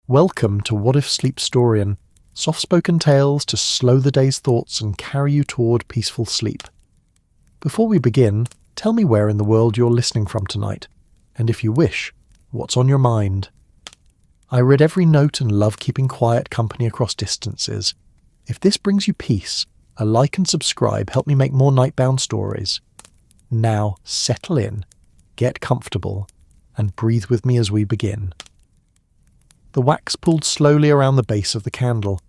Welcome to What If Sleep Storian, soft-spoken tales to slow the day's thoughts and carry you toward peaceful sleep. Before we begin, tell me where in the world you're listening from tonight, and if you wish, what's on your mind. I read every note and love keeping quiet company across distances. If this brings you peace, a like and subscribe help me make more nightbound stories. Now settle in, get comfortable, and breathe with me as we begin. The wax pulled slowly around the base of the candle,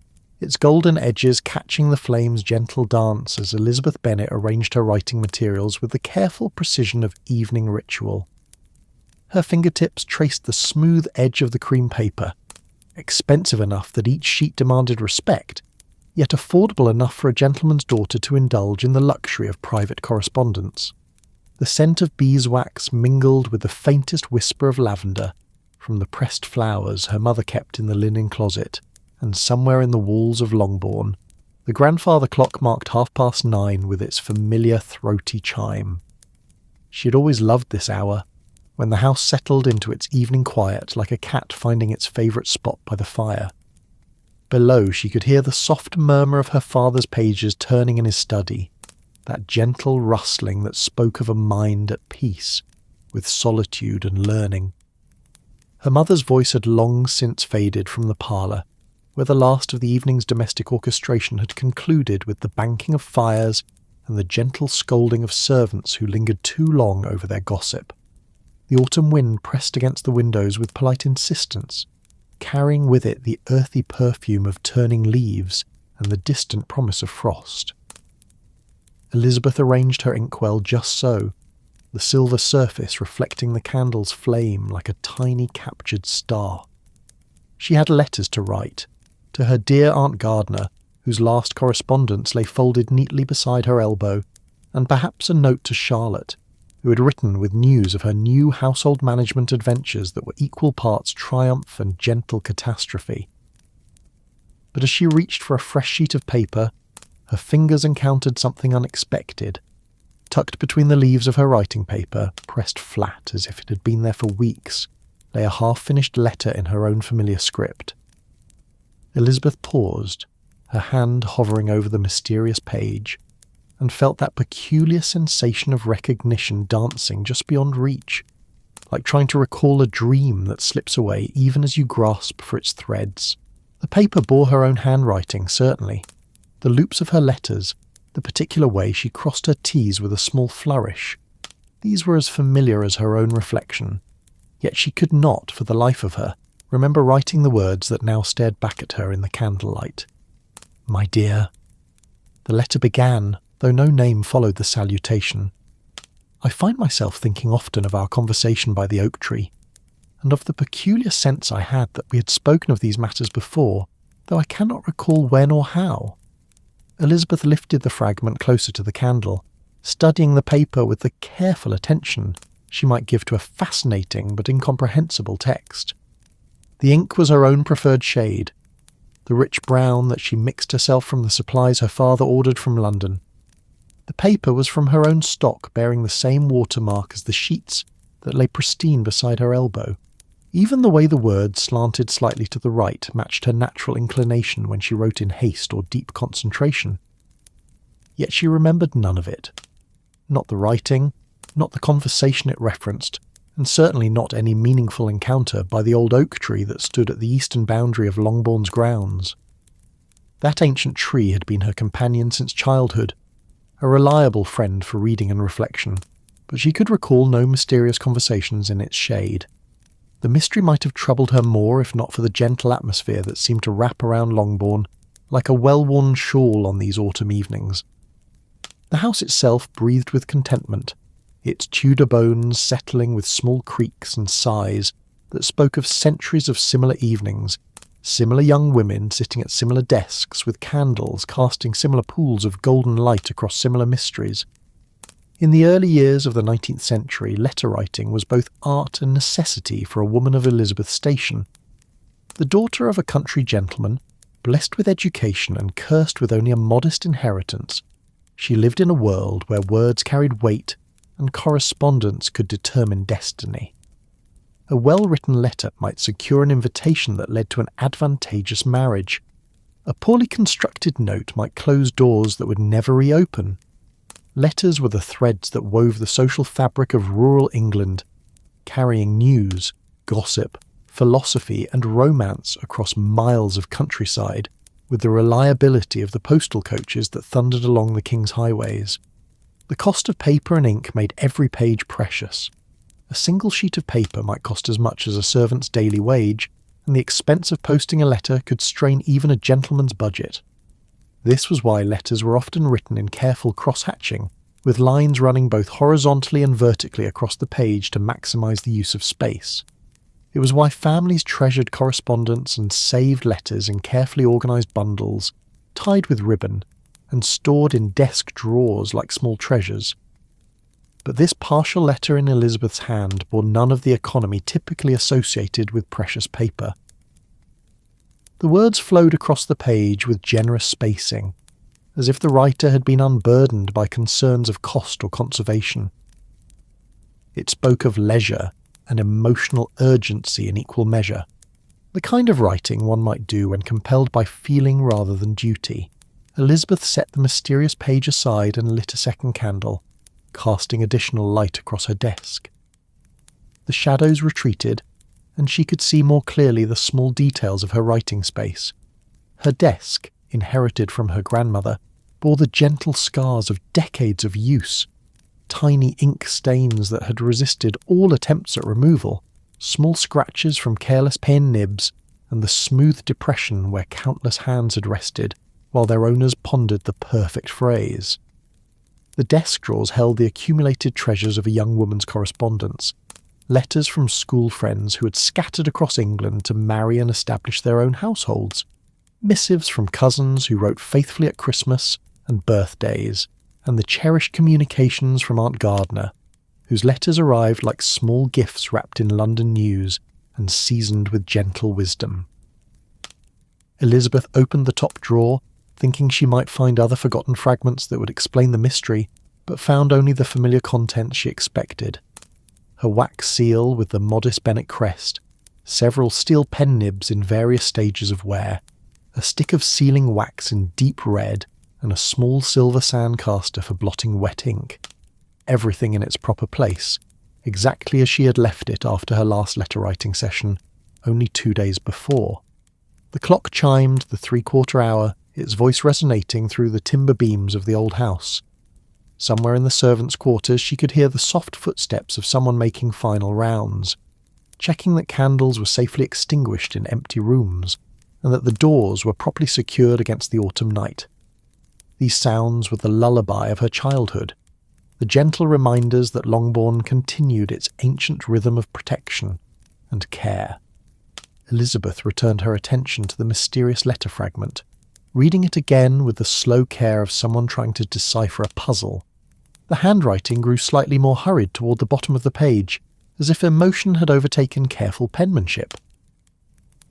its golden edges catching the flame's gentle dance as Elizabeth Bennet arranged her writing materials with the careful precision of evening ritual. Her fingertips traced the smooth edge of the cream paper, expensive enough that each sheet demanded respect, yet affordable enough for a gentleman's daughter to indulge in the luxury of private correspondence. The scent of beeswax mingled with the faintest whisper of lavender from the pressed flowers her mother kept in the linen closet, and somewhere in the walls of Longbourn, the grandfather clock marked 9:30 with its familiar throaty chime. She had always loved this hour, when the house settled into its evening quiet like a cat finding its favourite spot by the fire. Below she could hear the soft murmur of her father's pages turning in his study, that gentle rustling that spoke of a mind at peace with solitude and learning. Her mother's voice had long since faded from the parlour, where the last of the evening's domestic orchestration had concluded with the banking of fires and the gentle scolding of servants who lingered too long over their gossip. The autumn wind pressed against the windows with polite insistence, carrying with it the earthy perfume of turning leaves and the distant promise of frost. Elizabeth arranged her inkwell just so, the silver surface reflecting the candle's flame like a tiny captured star. She had letters to write, to her dear Aunt Gardner, whose last correspondence lay folded neatly beside her elbow, and perhaps a note to Charlotte, who had written with news of her new household management adventures that were equal parts triumph and gentle catastrophe. But as she reached for a fresh sheet of paper, her fingers encountered something unexpected. Tucked between the leaves of her writing paper, pressed flat as if it had been there for weeks, lay a half-finished letter in her own familiar script. Elizabeth paused, her hand hovering over the mysterious page, and felt that peculiar sensation of recognition dancing just beyond reach, like trying to recall a dream that slips away even as you grasp for its threads. The paper bore her own handwriting, certainly. The loops of her letters, the particular way she crossed her T's with a small flourish, these were as familiar as her own reflection, yet she could not, for the life of her, remember writing the words that now stared back at her in the candlelight. "My dear." The letter began, though no name followed the salutation. I find myself thinking often of our conversation by the oak tree, and of the peculiar sense I had that we had spoken of these matters before, though I cannot recall when or how. Elizabeth lifted the fragment closer to the candle, studying the paper with the careful attention she might give to a fascinating but incomprehensible text. The ink was her own preferred shade, the rich brown that she mixed herself from the supplies her father ordered from London. The paper was from her own stock, bearing the same watermark as the sheets that lay pristine beside her elbow. Even the way the words slanted slightly to the right matched her natural inclination when she wrote in haste or deep concentration. Yet she remembered none of it. Not the writing, not the conversation it referenced, and certainly not any meaningful encounter by the old oak tree that stood at the eastern boundary of Longbourn's grounds. That ancient tree had been her companion since childhood, a reliable friend for reading and reflection, but she could recall no mysterious conversations in its shade. The mystery might have troubled her more if not for the gentle atmosphere that seemed to wrap around Longbourn like a well-worn shawl on these autumn evenings. The house itself breathed with contentment, its Tudor bones settling with small creaks and sighs that spoke of centuries of similar evenings, similar young women sitting at similar desks with candles casting similar pools of golden light across similar mysteries. In the early years of the 19th century, letter-writing was both art and necessity for a woman of Elizabeth's station. The daughter of a country gentleman, blessed with education and cursed with only a modest inheritance, she lived in a world where words carried weight and correspondence could determine destiny. A well-written letter might secure an invitation that led to an advantageous marriage. A poorly constructed note might close doors that would never reopen. Letters were the threads that wove the social fabric of rural England, carrying news, gossip, philosophy and romance across miles of countryside with the reliability of the postal coaches that thundered along the King's highways. The cost of paper and ink made every page precious. A single sheet of paper might cost as much as a servant's daily wage, and the expense of posting a letter could strain even a gentleman's budget. This was why letters were often written in careful cross-hatching, with lines running both horizontally and vertically across the page to maximise the use of space. It was why families treasured correspondence and saved letters in carefully organised bundles, tied with ribbon, and stored in desk drawers like small treasures. But this partial letter in Elizabeth's hand bore none of the economy typically associated with precious paper. The words flowed across the page with generous spacing, as if the writer had been unburdened by concerns of cost or conservation. It spoke of leisure and emotional urgency in equal measure, the kind of writing one might do when compelled by feeling rather than duty. Elizabeth set the mysterious page aside and lit a second candle, casting additional light across her desk. The shadows retreated, and she could see more clearly the small details of her writing space. Her desk, inherited from her grandmother, bore the gentle scars of decades of use, tiny ink stains that had resisted all attempts at removal, small scratches from careless pen nibs, and the smooth depression where countless hands had rested while their owners pondered the perfect phrase. The desk drawers held the accumulated treasures of a young woman's correspondence, letters from school friends who had scattered across England to marry and establish their own households, missives from cousins who wrote faithfully at Christmas and birthdays, and the cherished communications from Aunt Gardner, whose letters arrived like small gifts wrapped in London news and seasoned with gentle wisdom. Elizabeth opened the top drawer, thinking she might find other forgotten fragments that would explain the mystery, but found only the familiar contents she expected. Her wax seal with the modest Bennet crest, several steel pen nibs in various stages of wear, a stick of sealing wax in deep red, and a small silver sandcaster for blotting wet ink. Everything in its proper place, exactly as she had left it after her last letter-writing session, only 2 days before. The clock chimed the 3/4 hour, its voice resonating through the timber beams of the old house. Somewhere in the servants' quarters she could hear the soft footsteps of someone making final rounds, checking that candles were safely extinguished in empty rooms, and that the doors were properly secured against the autumn night. These sounds were the lullaby of her childhood, the gentle reminders that Longbourn continued its ancient rhythm of protection and care. Elizabeth returned her attention to the mysterious letter fragment, reading it again with the slow care of someone trying to decipher a puzzle. The handwriting grew slightly more hurried toward the bottom of the page, as if emotion had overtaken careful penmanship.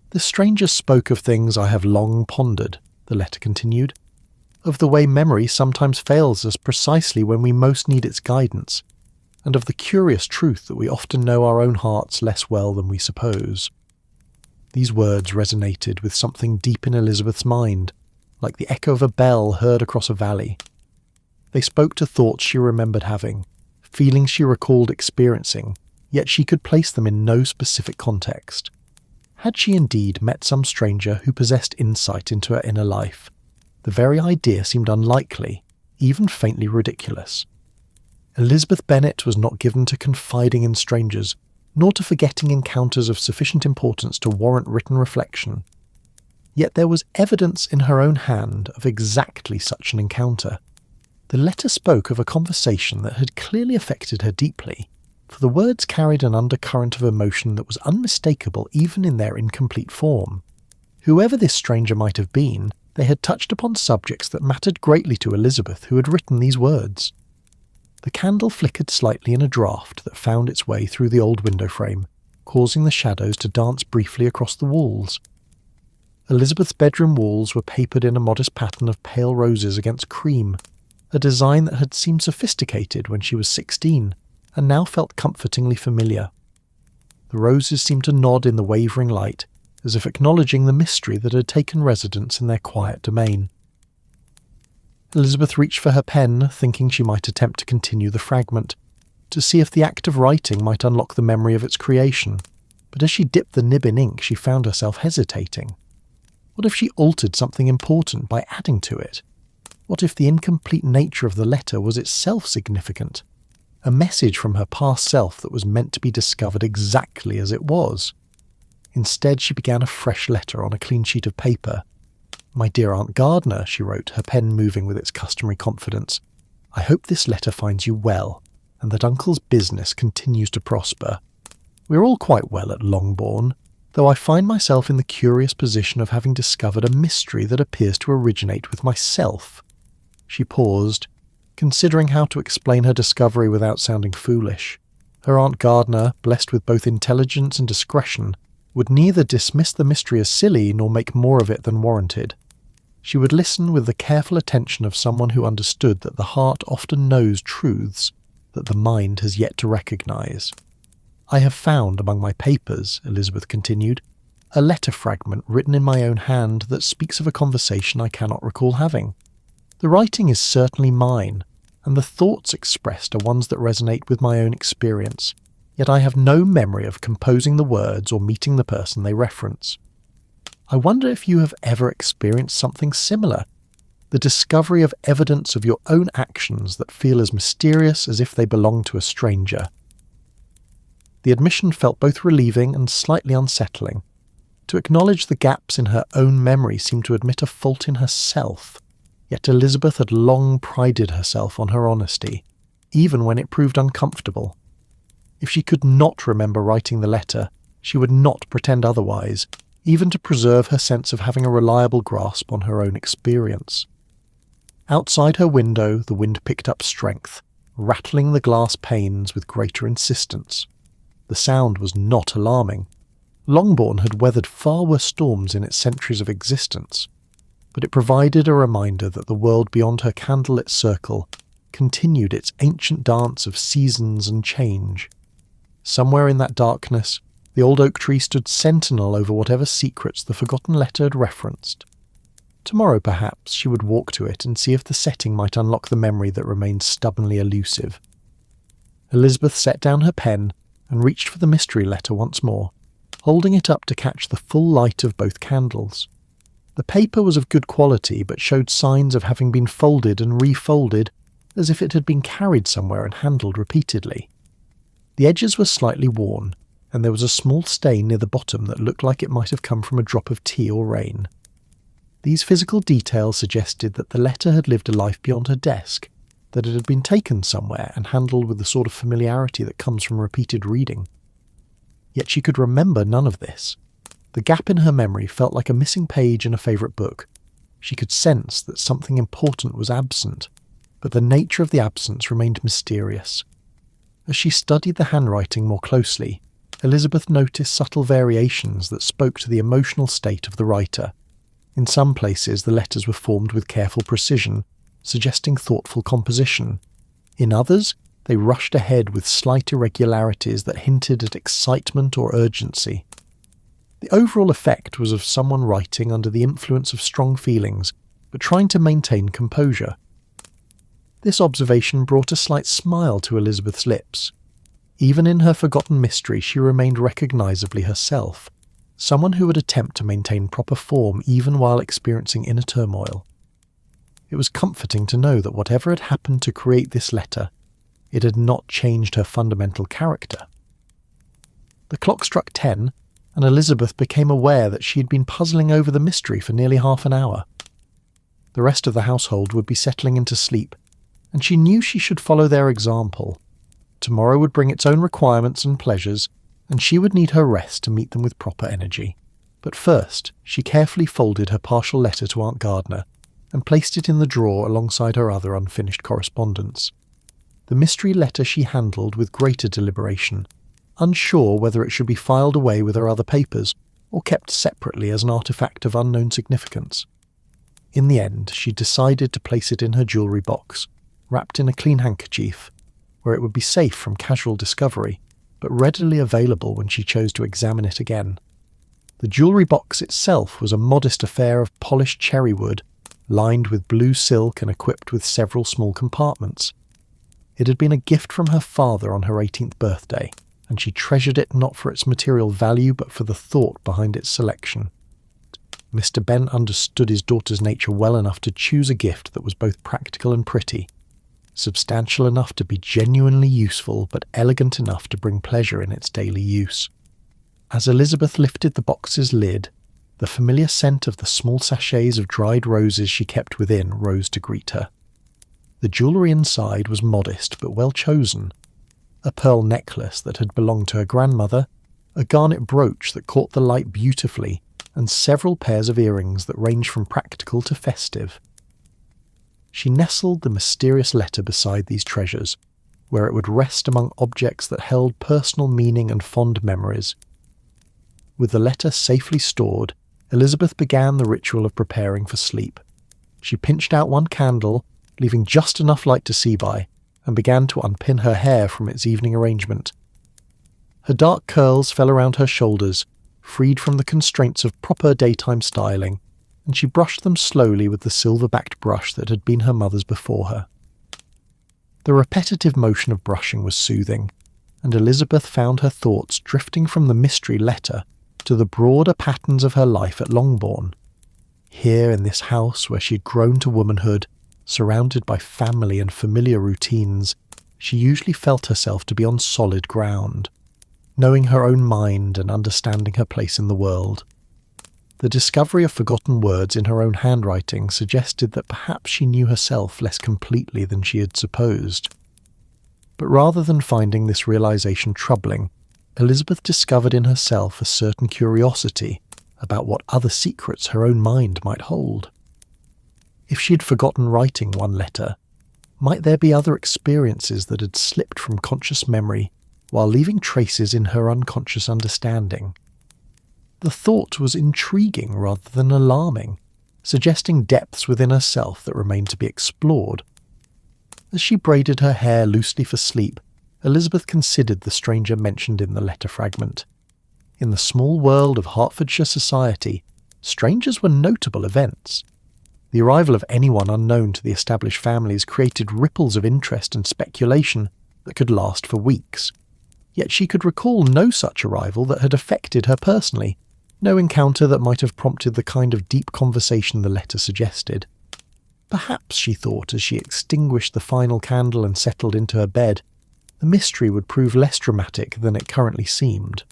"The stranger spoke of things I have long pondered," the letter continued, "of the way memory sometimes fails us precisely when we most need its guidance, and of the curious truth that we often know our own hearts less well than we suppose." These words resonated with something deep in Elizabeth's mind, like the echo of a bell heard across a valley. They spoke to thoughts she remembered having, feelings she recalled experiencing, yet she could place them in no specific context. Had she indeed met some stranger who possessed insight into her inner life? The very idea seemed unlikely, even faintly ridiculous. Elizabeth Bennet was not given to confiding in strangers, nor to forgetting encounters of sufficient importance to warrant written reflection. Yet there was evidence in her own hand of exactly such an encounter. The letter spoke of a conversation that had clearly affected her deeply, for the words carried an undercurrent of emotion that was unmistakable even in their incomplete form. Whoever this stranger might have been, they had touched upon subjects that mattered greatly to Elizabeth, who had written these words. The candle flickered slightly in a draught that found its way through the old window frame, causing the shadows to dance briefly across the walls. Elizabeth's bedroom walls were papered in a modest pattern of pale roses against cream, a design that had seemed sophisticated when she was 16, and now felt comfortingly familiar. The roses seemed to nod in the wavering light, as if acknowledging the mystery that had taken residence in their quiet domain. Elizabeth reached for her pen, thinking she might attempt to continue the fragment, to see if the act of writing might unlock the memory of its creation, but as she dipped the nib in ink she found herself hesitating. What if she altered something important by adding to it? What if the incomplete nature of the letter was itself significant? A message from her past self that was meant to be discovered exactly as it was. Instead, she began a fresh letter on a clean sheet of paper. "My dear Aunt Gardner," she wrote, her pen moving with its customary confidence, "I hope this letter finds you well, and that Uncle's business continues to prosper. We're all quite well at Longbourn, though I find myself in the curious position of having discovered a mystery that appears to originate with myself." She paused, considering how to explain her discovery without sounding foolish. Her Aunt Gardner, blessed with both intelligence and discretion, would neither dismiss the mystery as silly nor make more of it than warranted. She would listen with the careful attention of someone who understood that the heart often knows truths that the mind has yet to recognize. "I have found among my papers," Elizabeth continued, "a letter fragment written in my own hand that speaks of a conversation I cannot recall having. The writing is certainly mine, and the thoughts expressed are ones that resonate with my own experience, yet I have no memory of composing the words or meeting the person they reference. I wonder if you have ever experienced something similar, the discovery of evidence of your own actions that feel as mysterious as if they belong to a stranger." The admission felt both relieving and slightly unsettling. To acknowledge the gaps in her own memory seemed to admit a fault in herself, yet Elizabeth had long prided herself on her honesty, even when it proved uncomfortable. If she could not remember writing the letter, she would not pretend otherwise, even to preserve her sense of having a reliable grasp on her own experience. Outside her window, the wind picked up strength, rattling the glass panes with greater insistence. The sound was not alarming. Longbourn had weathered far worse storms in its centuries of existence, but it provided a reminder that the world beyond her candlelit circle continued its ancient dance of seasons and change. Somewhere in that darkness, the old oak tree stood sentinel over whatever secrets the forgotten letter had referenced. Tomorrow, perhaps, she would walk to it and see if the setting might unlock the memory that remained stubbornly elusive. Elizabeth set down her pen and reached for the mystery letter once more, holding it up to catch the full light of both candles. The paper was of good quality, but showed signs of having been folded and refolded, as if it had been carried somewhere and handled repeatedly. The edges were slightly worn, and there was a small stain near the bottom that looked like it might have come from a drop of tea or rain. These physical details suggested that the letter had lived a life beyond her desk, that it had been taken somewhere and handled with the sort of familiarity that comes from repeated reading. Yet she could remember none of this. The gap in her memory felt like a missing page in a favourite book. She could sense that something important was absent, but the nature of the absence remained mysterious. As she studied the handwriting more closely, Elizabeth noticed subtle variations that spoke to the emotional state of the writer. In some places the letters were formed with careful precision, suggesting thoughtful composition. In others, they rushed ahead with slight irregularities that hinted at excitement or urgency. The overall effect was of someone writing under the influence of strong feelings, but trying to maintain composure. This observation brought a slight smile to Elizabeth's lips. Even in her forgotten mystery she remained recognisably herself, someone who would attempt to maintain proper form even while experiencing inner turmoil. It was comforting to know that whatever had happened to create this letter, it had not changed her fundamental character. The clock struck 10, and Elizabeth became aware that she had been puzzling over the mystery for nearly half an hour. The rest of the household would be settling into sleep, and she knew she should follow their example. Tomorrow would bring its own requirements and pleasures, and she would need her rest to meet them with proper energy. But first, she carefully folded her partial letter to Aunt Gardner and placed it in the drawer alongside her other unfinished correspondence. The mystery letter she handled with greater deliberation, unsure whether it should be filed away with her other papers or kept separately as an artifact of unknown significance. In the end, she decided to place it in her jewellery box, wrapped in a clean handkerchief, where it would be safe from casual discovery, but readily available when she chose to examine it again. The jewellery box itself was a modest affair of polished cherry wood, lined with blue silk and equipped with several small compartments. It had been a gift from her father on her 18th birthday, and she treasured it not for its material value but for the thought behind its selection. Mr. Benn understood his daughter's nature well enough to choose a gift that was both practical and pretty, substantial enough to be genuinely useful but elegant enough to bring pleasure in its daily use. As Elizabeth lifted the box's lid, the familiar scent of the small sachets of dried roses she kept within rose to greet her. The jewellery inside was modest but well chosen. A pearl necklace that had belonged to her grandmother, a garnet brooch that caught the light beautifully, and several pairs of earrings that ranged from practical to festive. She nestled the mysterious letter beside these treasures, where it would rest among objects that held personal meaning and fond memories. With the letter safely stored, Elizabeth began the ritual of preparing for sleep. She pinched out one candle, leaving just enough light to see by, and began to unpin her hair from its evening arrangement. Her dark curls fell around her shoulders, freed from the constraints of proper daytime styling, and she brushed them slowly with the silver-backed brush that had been her mother's before her. The repetitive motion of brushing was soothing, and Elizabeth found her thoughts drifting from the mystery letter to the broader patterns of her life at Longbourn. Here in this house where she had grown to womanhood, surrounded by family and familiar routines, she usually felt herself to be on solid ground, knowing her own mind and understanding her place in the world. The discovery of forgotten words in her own handwriting suggested that perhaps she knew herself less completely than she had supposed. But rather than finding this realization troubling, Elizabeth discovered in herself a certain curiosity about what other secrets her own mind might hold. If she had forgotten writing one letter, might there be other experiences that had slipped from conscious memory while leaving traces in her unconscious understanding? The thought was intriguing rather than alarming, suggesting depths within herself that remained to be explored. As she braided her hair loosely for sleep, Elizabeth considered the stranger mentioned in the letter fragment. In the small world of Hertfordshire society, strangers were notable events. The arrival of anyone unknown to the established families created ripples of interest and speculation that could last for weeks. Yet she could recall no such arrival that had affected her personally, no encounter that might have prompted the kind of deep conversation the letter suggested. Perhaps, she thought as she extinguished the final candle and settled into her bed, the mystery would prove less dramatic than it currently seemed.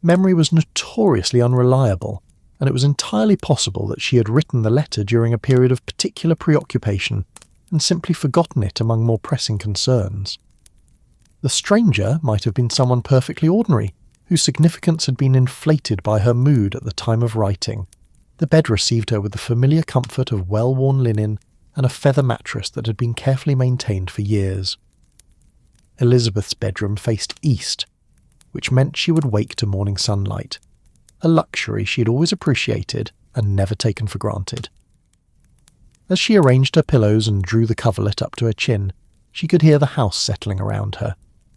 Memory was notoriously unreliable, and it was entirely possible that she had written the letter during a period of particular preoccupation and simply forgotten it among more pressing concerns. The stranger might have been someone perfectly ordinary, whose significance had been inflated by her mood at the time of writing. The bed received her with the familiar comfort of well-worn linen and a feather mattress that had been carefully maintained for years. Elizabeth's bedroom faced east, which meant she would wake to morning sunlight, a luxury she had always appreciated and never taken for granted. As she arranged her pillows and drew the coverlet up to her chin, she could hear the house settling around her,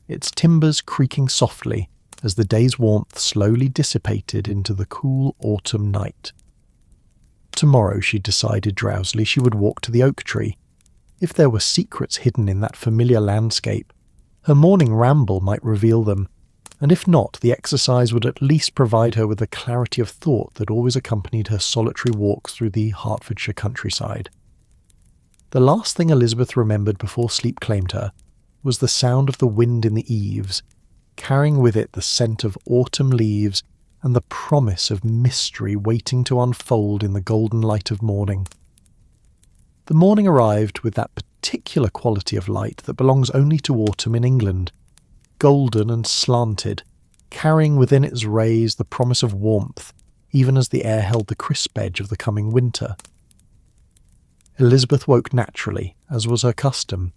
its timbers creaking softly as the day's warmth slowly dissipated into the cool autumn night. Tomorrow, she decided drowsily, she would walk to the oak tree. If there were secrets hidden in that familiar landscape, her morning ramble might reveal them, and if not, the exercise would at least provide her with the clarity of thought that always accompanied her solitary walks through the Hertfordshire countryside. The last thing Elizabeth remembered before sleep claimed her was the sound of the wind in the eaves, carrying with it the scent of autumn leaves and the promise of mystery waiting to unfold in the golden light of morning. The morning arrived with that particular quality of light that belongs only to autumn in England, golden and slanted, carrying within its rays the promise of warmth, even as the air held the crisp edge of the coming winter. Elizabeth woke naturally, as was her custom,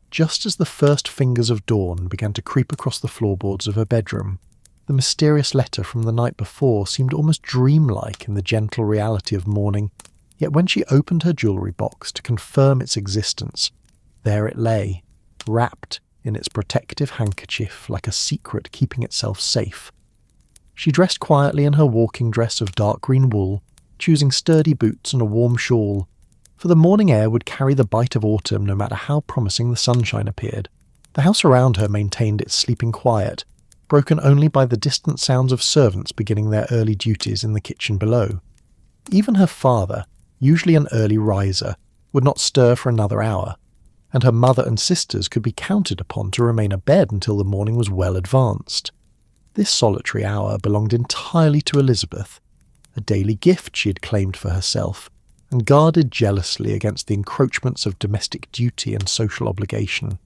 just as the first fingers of dawn began to creep across the floorboards of her bedroom. The mysterious letter from the night before seemed almost dreamlike in the gentle reality of morning, yet when she opened her jewellery box to confirm its existence, there it lay, wrapped, in its protective handkerchief like a secret keeping itself safe. She dressed quietly in her walking dress of dark green wool, choosing sturdy boots and a warm shawl, for the morning air would carry the bite of autumn no matter how promising the sunshine appeared. The house around her maintained its sleeping quiet, broken only by the distant sounds of servants beginning their early duties in the kitchen below. Even her father, usually an early riser, would not stir for another hour, and her mother and sisters could be counted upon to remain abed until the morning was well advanced. This solitary hour belonged entirely to Elizabeth, a daily gift she had claimed for herself, and guarded jealously against the encroachments of domestic duty and social obligation.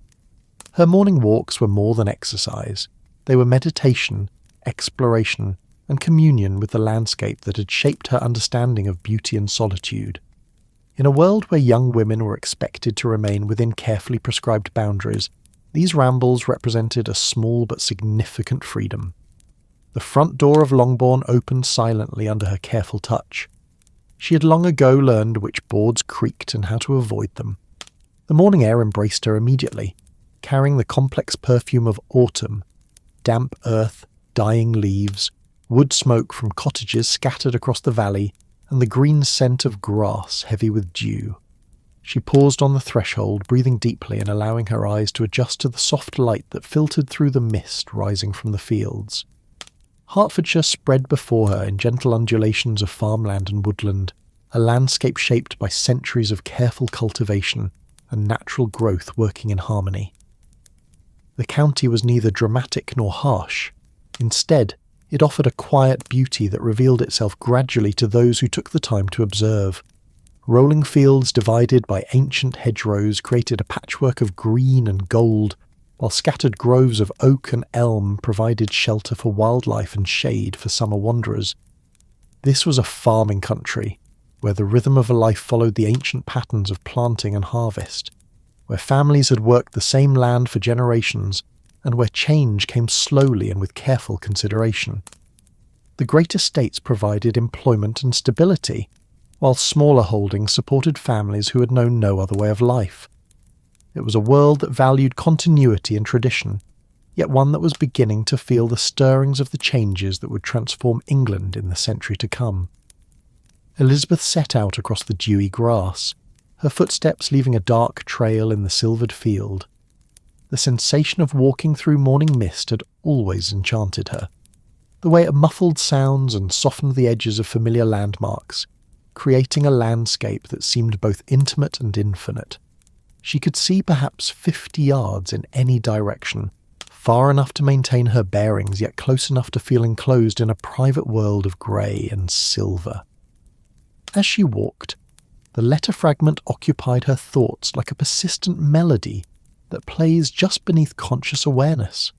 Her morning walks were more than exercise. They were meditation, exploration, and communion with the landscape that had shaped her understanding of beauty and solitude. In a world where young women were expected to remain within carefully prescribed boundaries, these rambles represented a small but significant freedom. The front door of Longbourn opened silently under her careful touch. She had long ago learned which boards creaked and how to avoid them. The morning air embraced her immediately, carrying the complex perfume of autumn, damp earth, dying leaves, wood smoke from cottages scattered across the valley, and the green scent of grass heavy with dew. She paused on the threshold, breathing deeply and allowing her eyes to adjust to the soft light that filtered through the mist rising from the fields. Hertfordshire spread before her in gentle undulations of farmland and woodland, a landscape shaped by centuries of careful cultivation and natural growth working in harmony. The county was neither dramatic nor harsh. Instead, it offered a quiet beauty that revealed itself gradually to those who took the time to observe. Rolling fields divided by ancient hedgerows created a patchwork of green and gold, while scattered groves of oak and elm provided shelter for wildlife and shade for summer wanderers. This was a farming country, where the rhythm of a life followed the ancient patterns of planting and harvest, where families had worked the same land for generations, and where change came slowly and with careful consideration. The great estates provided employment and stability, while smaller holdings supported families who had known no other way of life. It was a world that valued continuity and tradition, yet one that was beginning to feel the stirrings of the changes that would transform England in the century to come. Elizabeth set out across the dewy grass, her footsteps leaving a dark trail in the silvered field. The sensation of walking through morning mist had always enchanted her. The way it muffled sounds and softened the edges of familiar landmarks, creating a landscape that seemed both intimate and infinite. She could see perhaps 50 yards in any direction, far enough to maintain her bearings yet close enough to feel enclosed in a private world of grey and silver. As she walked, the letter fragment occupied her thoughts like a persistent melody that plays just beneath conscious awareness.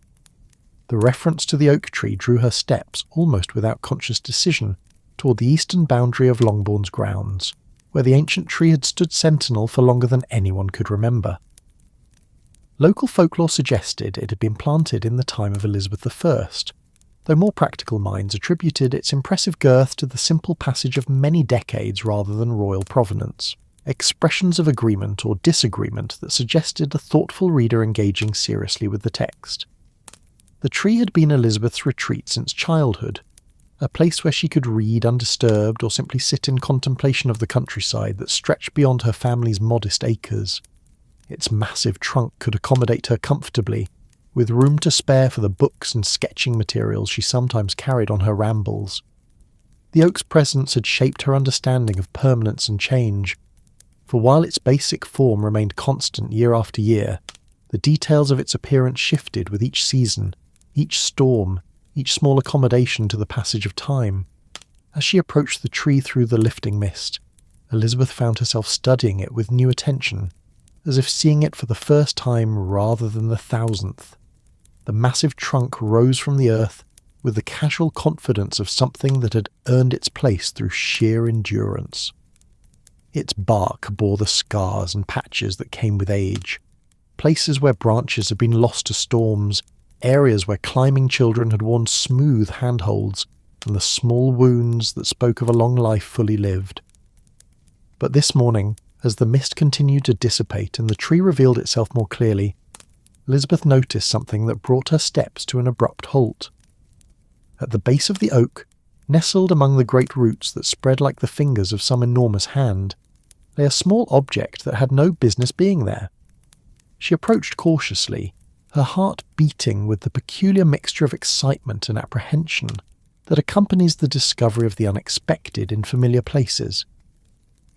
The reference to the oak tree drew her steps, almost without conscious decision, toward the eastern boundary of Longbourn's grounds, where the ancient tree had stood sentinel for longer than anyone could remember. Local folklore suggested it had been planted in the time of Elizabeth I, though more practical minds attributed its impressive girth to the simple passage of many decades rather than royal provenance, expressions of agreement or disagreement that suggested a thoughtful reader engaging seriously with the text. The tree had been Elizabeth's retreat since childhood, a place where she could read undisturbed or simply sit in contemplation of the countryside that stretched beyond her family's modest acres. Its massive trunk could accommodate her comfortably, with room to spare for the books and sketching materials she sometimes carried on her rambles. The oak's presence had shaped her understanding of permanence and change, for while its basic form remained constant year after year, the details of its appearance shifted with each season, each storm, each small accommodation to the passage of time. As she approached the tree through the lifting mist, Elizabeth found herself studying it with new attention, as if seeing it for the first time rather than the thousandth. The massive trunk rose from the earth with the casual confidence of something that had earned its place through sheer endurance. Its bark bore the scars and patches that came with age, places where branches had been lost to storms, areas where climbing children had worn smooth handholds, and the small wounds that spoke of a long life fully lived. But this morning, as the mist continued to dissipate and the tree revealed itself more clearly, Elizabeth noticed something that brought her steps to an abrupt halt. At the base of the oak, nestled among the great roots that spread like the fingers of some enormous hand, lay a small object that had no business being there. She approached cautiously, her heart beating with the peculiar mixture of excitement and apprehension that accompanies the discovery of the unexpected in familiar places.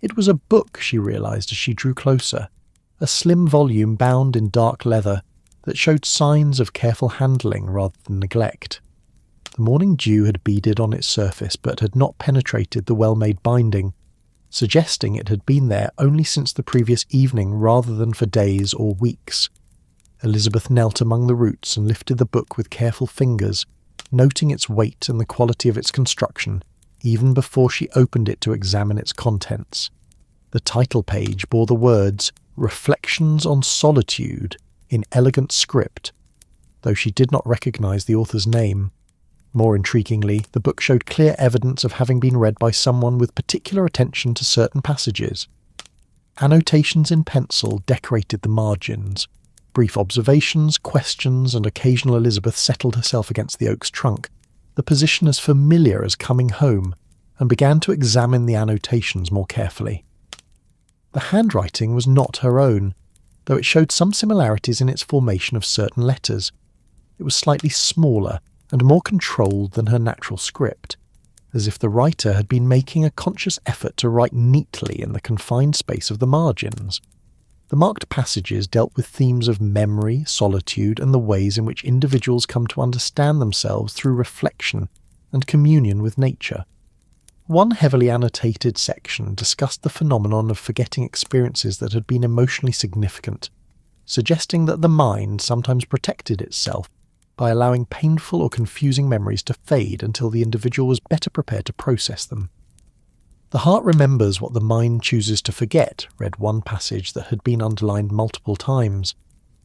It was a book, she realised as she drew closer, a slim volume bound in dark leather that showed signs of careful handling rather than neglect. The morning dew had beaded on its surface but had not penetrated the well-made binding, suggesting it had been there only since the previous evening rather than for days or weeks. Elizabeth knelt among the roots and lifted the book with careful fingers, noting its weight and the quality of its construction, even before she opened it to examine its contents. The title page bore the words, "Reflections on Solitude," in elegant script, though she did not recognise the author's name. More intriguingly, the book showed clear evidence of having been read by someone with particular attention to certain passages. Annotations in pencil decorated the margins. Brief observations, questions, and occasional Elizabeth settled herself against the oak's trunk, the position as familiar as coming home, and began to examine the annotations more carefully. The handwriting was not her own, though it showed some similarities in its formation of certain letters. It was slightly smaller and more controlled than her natural script, as if the writer had been making a conscious effort to write neatly in the confined space of the margins. The marked passages dealt with themes of memory, solitude, and the ways in which individuals come to understand themselves through reflection and communion with nature. One heavily annotated section discussed the phenomenon of forgetting experiences that had been emotionally significant, suggesting that the mind sometimes protected itself by allowing painful or confusing memories to fade until the individual was better prepared to process them. "The heart remembers what the mind chooses to forget," read one passage that had been underlined multiple times,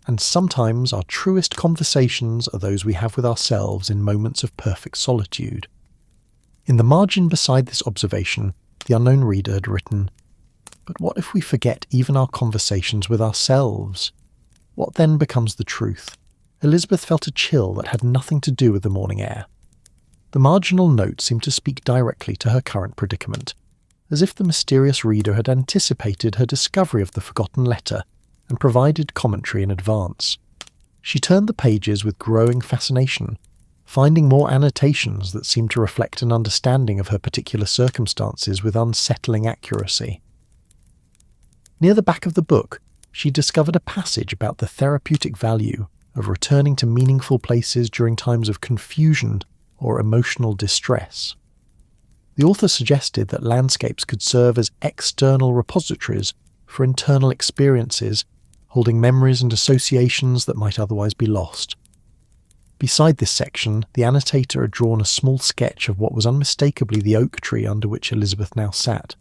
"and sometimes our truest conversations are those we have with ourselves in moments of perfect solitude." In the margin beside this observation, the unknown reader had written, "But what if we forget even our conversations with ourselves? What then becomes the truth?" Elizabeth felt a chill that had nothing to do with the morning air. The marginal note seemed to speak directly to her current predicament, as if the mysterious reader had anticipated her discovery of the forgotten letter and provided commentary in advance. She turned the pages with growing fascination, finding more annotations that seemed to reflect an understanding of her particular circumstances with unsettling accuracy. Near the back of the book, she discovered a passage about the therapeutic value of returning to meaningful places during times of confusion or emotional distress. The author suggested that landscapes could serve as external repositories for internal experiences, holding memories and associations that might otherwise be lost. Beside this section, the annotator had drawn a small sketch of what was unmistakably the oak tree under which Elizabeth now sat.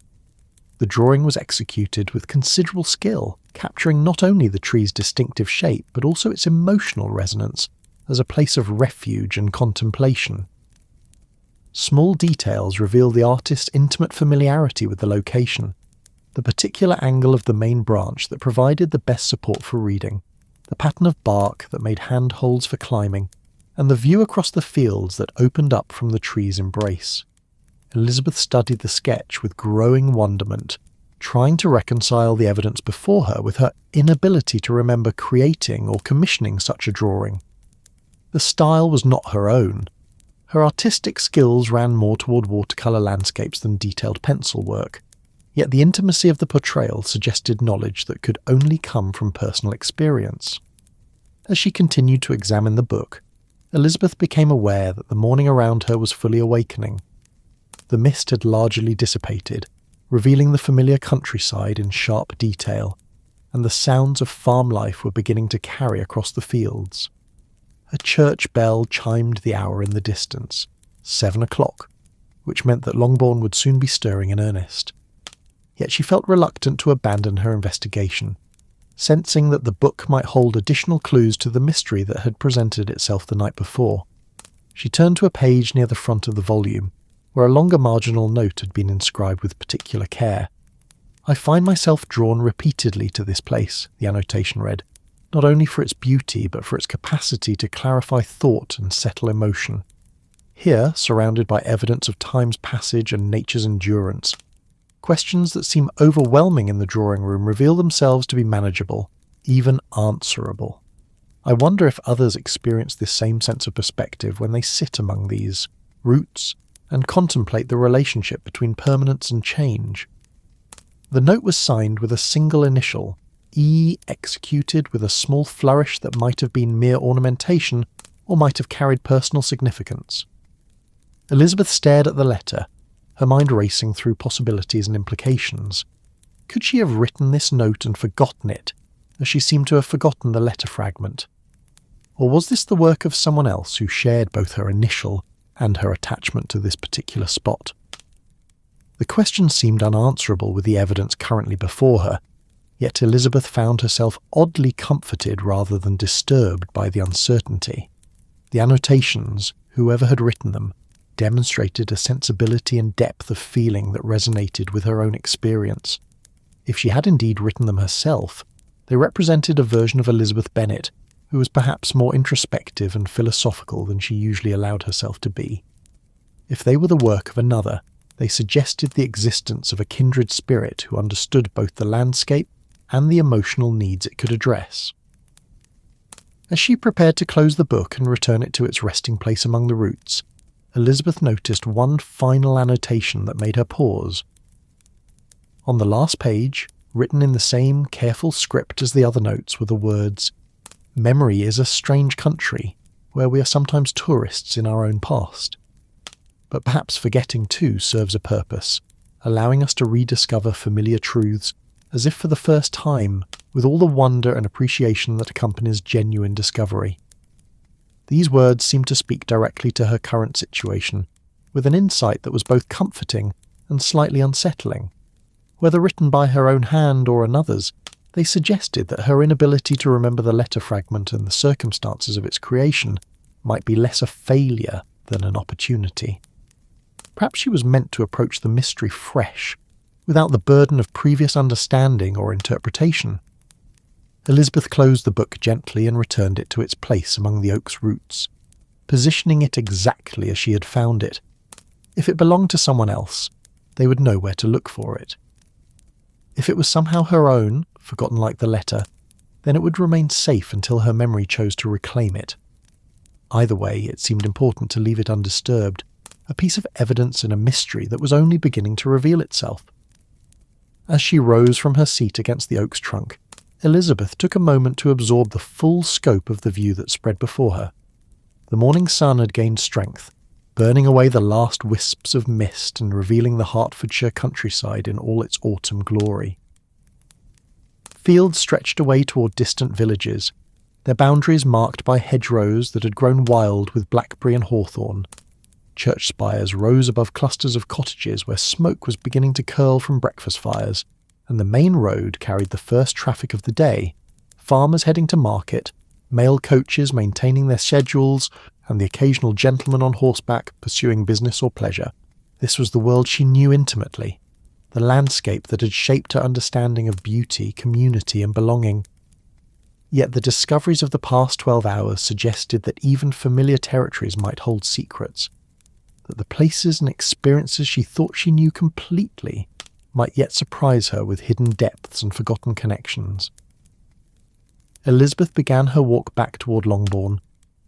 The drawing was executed with considerable skill, capturing not only the tree's distinctive shape but also its emotional resonance as a place of refuge and contemplation. Small details reveal the artist's intimate familiarity with the location, the particular angle of the main branch that provided the best support for reading, the pattern of bark that made handholds for climbing, and the view across the fields that opened up from the tree's embrace. Elizabeth studied the sketch with growing wonderment, trying to reconcile the evidence before her with her inability to remember creating or commissioning such a drawing. The style was not her own. Her artistic skills ran more toward watercolour landscapes than detailed pencil work, yet the intimacy of the portrayal suggested knowledge that could only come from personal experience. As she continued to examine the book, Elizabeth became aware that the morning around her was fully awakening. The mist had largely dissipated, revealing the familiar countryside in sharp detail, and the sounds of farm life were beginning to carry across the fields. A church bell chimed the hour in the distance, 7 o'clock, which meant that Longbourn would soon be stirring in earnest. Yet she felt reluctant to abandon her investigation, sensing that the book might hold additional clues to the mystery that had presented itself the night before. She turned to a page near the front of the volume, where a longer marginal note had been inscribed with particular care. "I find myself drawn repeatedly to this place," the annotation read, not only for its beauty but for its capacity to clarify thought and settle emotion. Here, surrounded by evidence of time's passage and nature's endurance, questions that seem overwhelming in the drawing room reveal themselves to be manageable, even answerable. I wonder if others experience this same sense of perspective when they sit among these roots and contemplate the relationship between permanence and change. The note was signed with a single initial, E, executed with a small flourish that might have been mere ornamentation or might have carried personal significance. Elizabeth stared at the letter, her mind racing through possibilities and implications. Could she have written this note and forgotten it, as she seemed to have forgotten the letter fragment? Or was this the work of someone else who shared both her initial and her attachment to this particular spot? The question seemed unanswerable with the evidence currently before her, yet Elizabeth found herself oddly comforted rather than disturbed by the uncertainty. The annotations, whoever had written them, demonstrated a sensibility and depth of feeling that resonated with her own experience. If she had indeed written them herself, they represented a version of Elizabeth Bennet who was perhaps more introspective and philosophical than she usually allowed herself to be. If they were the work of another, they suggested the existence of a kindred spirit who understood both the landscape and the emotional needs it could address. As she prepared to close the book and return it to its resting place among the roots, Elizabeth noticed one final annotation that made her pause. On the last page, written in the same careful script as the other notes, were the words, "Memory is a strange country, where we are sometimes tourists in our own past." But perhaps forgetting too serves a purpose, allowing us to rediscover familiar truths as if for the first time, with all the wonder and appreciation that accompanies genuine discovery. These words seemed to speak directly to her current situation, with an insight that was both comforting and slightly unsettling. Whether written by her own hand or another's, they suggested that her inability to remember the letter fragment and the circumstances of its creation might be less a failure than an opportunity. Perhaps she was meant to approach the mystery fresh, without the burden of previous understanding or interpretation. Elizabeth closed the book gently and returned it to its place among the oak's roots, positioning it exactly as she had found it. If it belonged to someone else, they would know where to look for it. If it was somehow her own, forgotten like the letter, then it would remain safe until her memory chose to reclaim it. Either way, it seemed important to leave it undisturbed, a piece of evidence in a mystery that was only beginning to reveal itself. As she rose from her seat against the oak's trunk, Elizabeth took a moment to absorb the full scope of the view that spread before her. The morning sun had gained strength, burning away the last wisps of mist and revealing the Hertfordshire countryside in all its autumn glory. Fields stretched away toward distant villages, their boundaries marked by hedgerows that had grown wild with blackberry and hawthorn. Church spires rose above clusters of cottages where smoke was beginning to curl from breakfast fires, and the main road carried the first traffic of the day, farmers heading to market, mail coaches maintaining their schedules, and the occasional gentleman on horseback pursuing business or pleasure. This was the world she knew intimately, the landscape that had shaped her understanding of beauty, community, and belonging. Yet the discoveries of the past 12 hours suggested that even familiar territories might hold secrets, that the places and experiences she thought she knew completely might yet surprise her with hidden depths and forgotten connections. Elizabeth began her walk back toward Longbourn,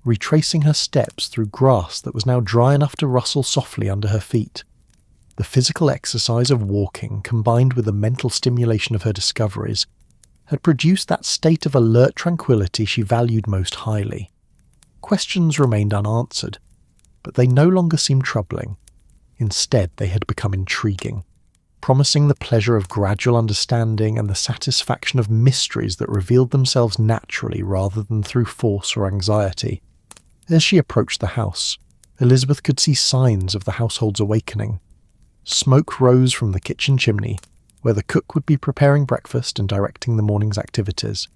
retracing her steps through grass that was now dry enough to rustle softly under her feet. The physical exercise of walking, combined with the mental stimulation of her discoveries, had produced that state of alert tranquility she valued most highly. Questions remained unanswered, but they no longer seemed troubling. Instead, they had become intriguing, promising the pleasure of gradual understanding and the satisfaction of mysteries that revealed themselves naturally rather than through force or anxiety. As she approached the house, Elizabeth could see signs of the household's awakening. Smoke rose from the kitchen chimney, where the cook would be preparing breakfast and directing the morning's activities.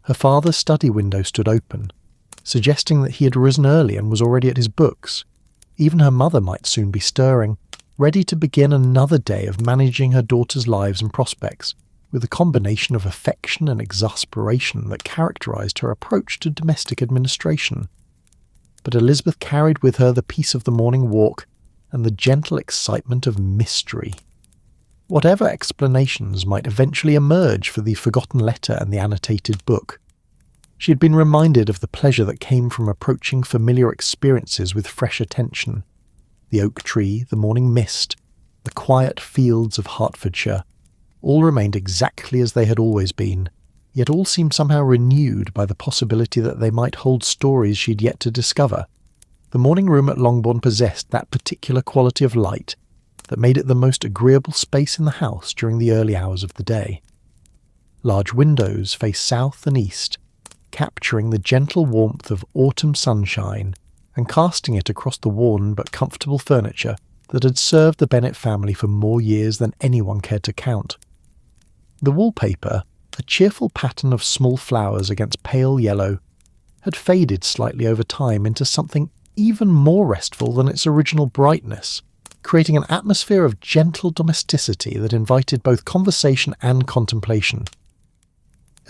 Her father's study window stood open, suggesting that he had risen early and was already at his books. Even her mother might soon be stirring, ready to begin another day of managing her daughter's lives and prospects. with a combination of affection and exasperation that characterised her approach to domestic administration. But Elizabeth carried with her the peace of the morning walk and the gentle excitement of mystery. Whatever explanations might eventually emerge for the forgotten letter and the annotated book, she had been reminded of the pleasure that came from approaching familiar experiences with fresh attention. The oak tree, the morning mist, the quiet fields of Hertfordshire, all remained exactly as they had always been, yet all seemed somehow renewed by the possibility that they might hold stories she had yet to discover. The morning room at Longbourn possessed that particular quality of light that made it the most agreeable space in the house during the early hours of the day. Large windows faced south and east, capturing the gentle warmth of autumn sunshine and casting it across the worn but comfortable furniture that had served the Bennet family for more years than anyone cared to count. The wallpaper, a cheerful pattern of small flowers against pale yellow, had faded slightly over time into something even more restful than its original brightness, creating an atmosphere of gentle domesticity that invited both conversation and contemplation.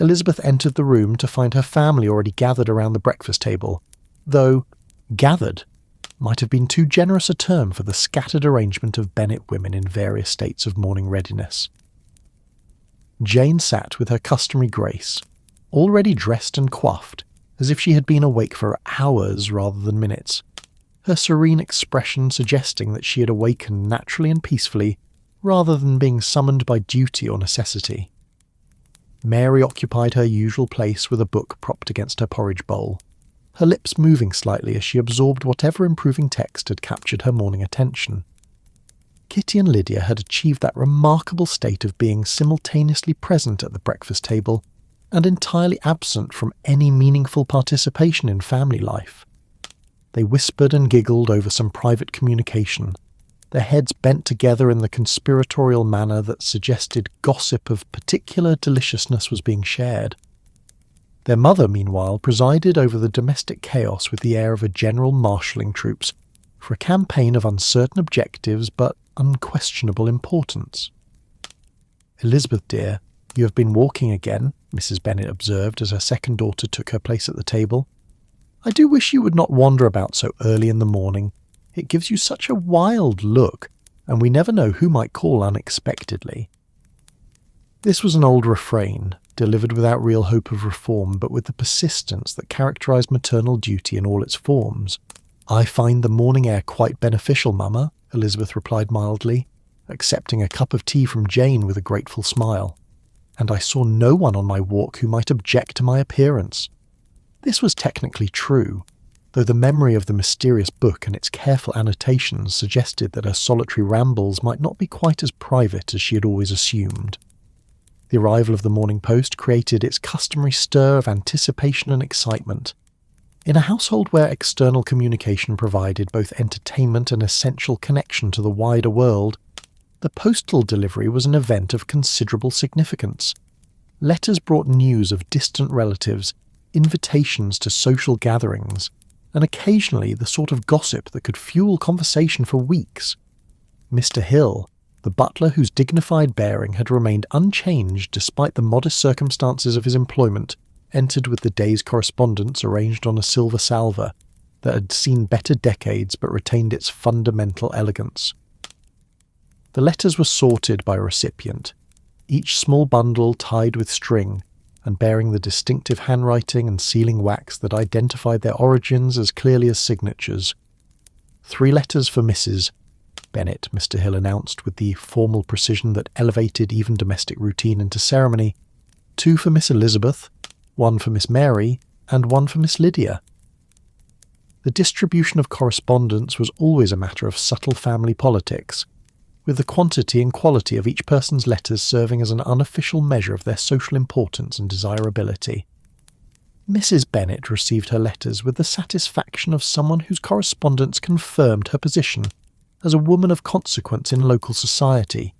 Elizabeth entered the room to find her family already gathered around the breakfast table, though gathered might have been too generous a term for the scattered arrangement of Bennet women in various states of morning readiness. Jane sat with her customary grace, already dressed and coiffed, as if she had been awake for hours rather than minutes, her serene expression suggesting that she had awakened naturally and peacefully rather than being summoned by duty or necessity. Mary occupied her usual place with a book propped against her porridge bowl, her lips moving slightly as she absorbed whatever improving text had captured her morning attention. Kitty and Lydia had achieved that remarkable state of being simultaneously present at the breakfast table and entirely absent from any meaningful participation in family life. They whispered and giggled over some private communication, their heads bent together in the conspiratorial manner that suggested gossip of particular deliciousness was being shared. Their mother, meanwhile, presided over the domestic chaos with the air of a general marshalling troops for a campaign of uncertain objectives but unquestionable importance. "Elizabeth, dear, you have been walking again," Mrs. Bennet observed as her second daughter took her place at the table. "I do wish you would not wander about so early in the morning. It gives you such a wild look, and we never know who might call unexpectedly." This was an old refrain, delivered without real hope of reform, but with the persistence that characterised maternal duty in all its forms. "I find the morning air quite beneficial, Mamma," Elizabeth replied mildly, accepting a cup of tea from Jane with a grateful smile. "And I saw no one on my walk who might object to my appearance." This was technically true, though the memory of the mysterious book and its careful annotations suggested that her solitary rambles might not be quite as private as she had always assumed. The arrival of the Morning Post created its customary stir of anticipation and excitement. In a household where external communication provided both entertainment and essential connection to the wider world, the postal delivery was an event of considerable significance. Letters brought news of distant relatives, invitations to social gatherings, and occasionally the sort of gossip that could fuel conversation for weeks. Mr. Hill, the butler whose dignified bearing had remained unchanged despite the modest circumstances of his employment, entered with the day's correspondence arranged on a silver salver that had seen better decades but retained its fundamental elegance. The letters were sorted by recipient, each small bundle tied with string and bearing the distinctive handwriting and sealing wax that identified their origins as clearly as signatures. 3 letters for Mrs. Bennet, Mr. Hill announced with the formal precision that elevated even domestic routine into ceremony, 2 for Miss Elizabeth, 1 for Miss Mary, and 1 for Miss Lydia. The distribution of correspondence was always a matter of subtle family politics, with the quantity and quality of each person's letters serving as an unofficial measure of their social importance and desirability. Mrs. Bennet received her letters with the satisfaction of someone whose correspondence confirmed her position as a woman of consequence in local society.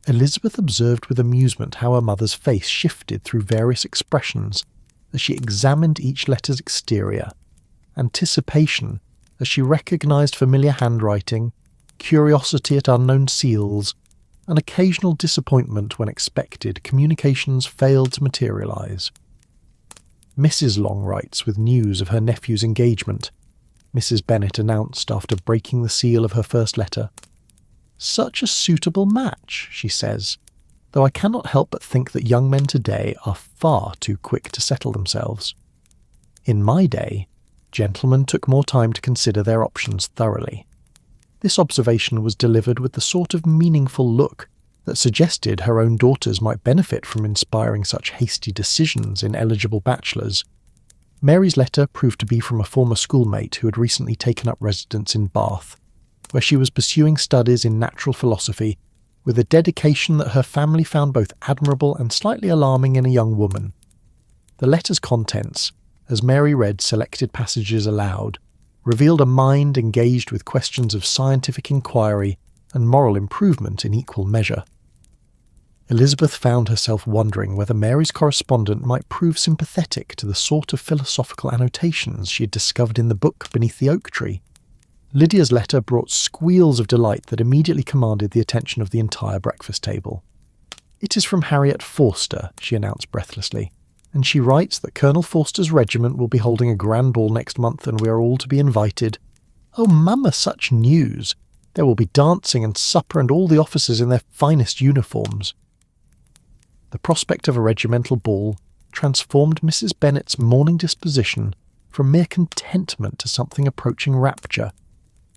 Elizabeth observed with amusement how her mother's face shifted through various expressions as she examined each letter's exterior, anticipation as she recognised familiar handwriting, curiosity at unknown seals, An occasional disappointment when expected communications failed to materialise. Mrs. Long writes with news of her nephew's engagement. Mrs. Bennet announced after breaking the seal of her first letter. "Such a suitable match," she says, "though I cannot help but think that young men today are far too quick to settle themselves. In my day, gentlemen took more time to consider their options thoroughly." This observation was delivered with the sort of meaningful look that suggested her own daughters might benefit from inspiring such hasty decisions in eligible bachelors. Mary's letter proved to be from a former schoolmate who had recently taken up residence in Bath, where she was pursuing studies in natural philosophy with a dedication that her family found both admirable and slightly alarming in a young woman. The letter's contents, as Mary read selected passages aloud, revealed a mind engaged with questions of scientific inquiry and moral improvement in equal measure. Elizabeth found herself wondering whether Mary's correspondent might prove sympathetic to the sort of philosophical annotations she had discovered in the book beneath the oak tree. Lydia's letter brought squeals of delight that immediately commanded the attention of the entire breakfast table. "It is from Harriet Forster," she announced breathlessly, "and she writes that Colonel Forster's regiment will be holding a grand ball next month and we are all to be invited. Oh, Mamma, such news! There will be dancing and supper and all the officers in their finest uniforms." The prospect of a regimental ball transformed Mrs. Bennet's morning disposition from mere contentment to something approaching rapture.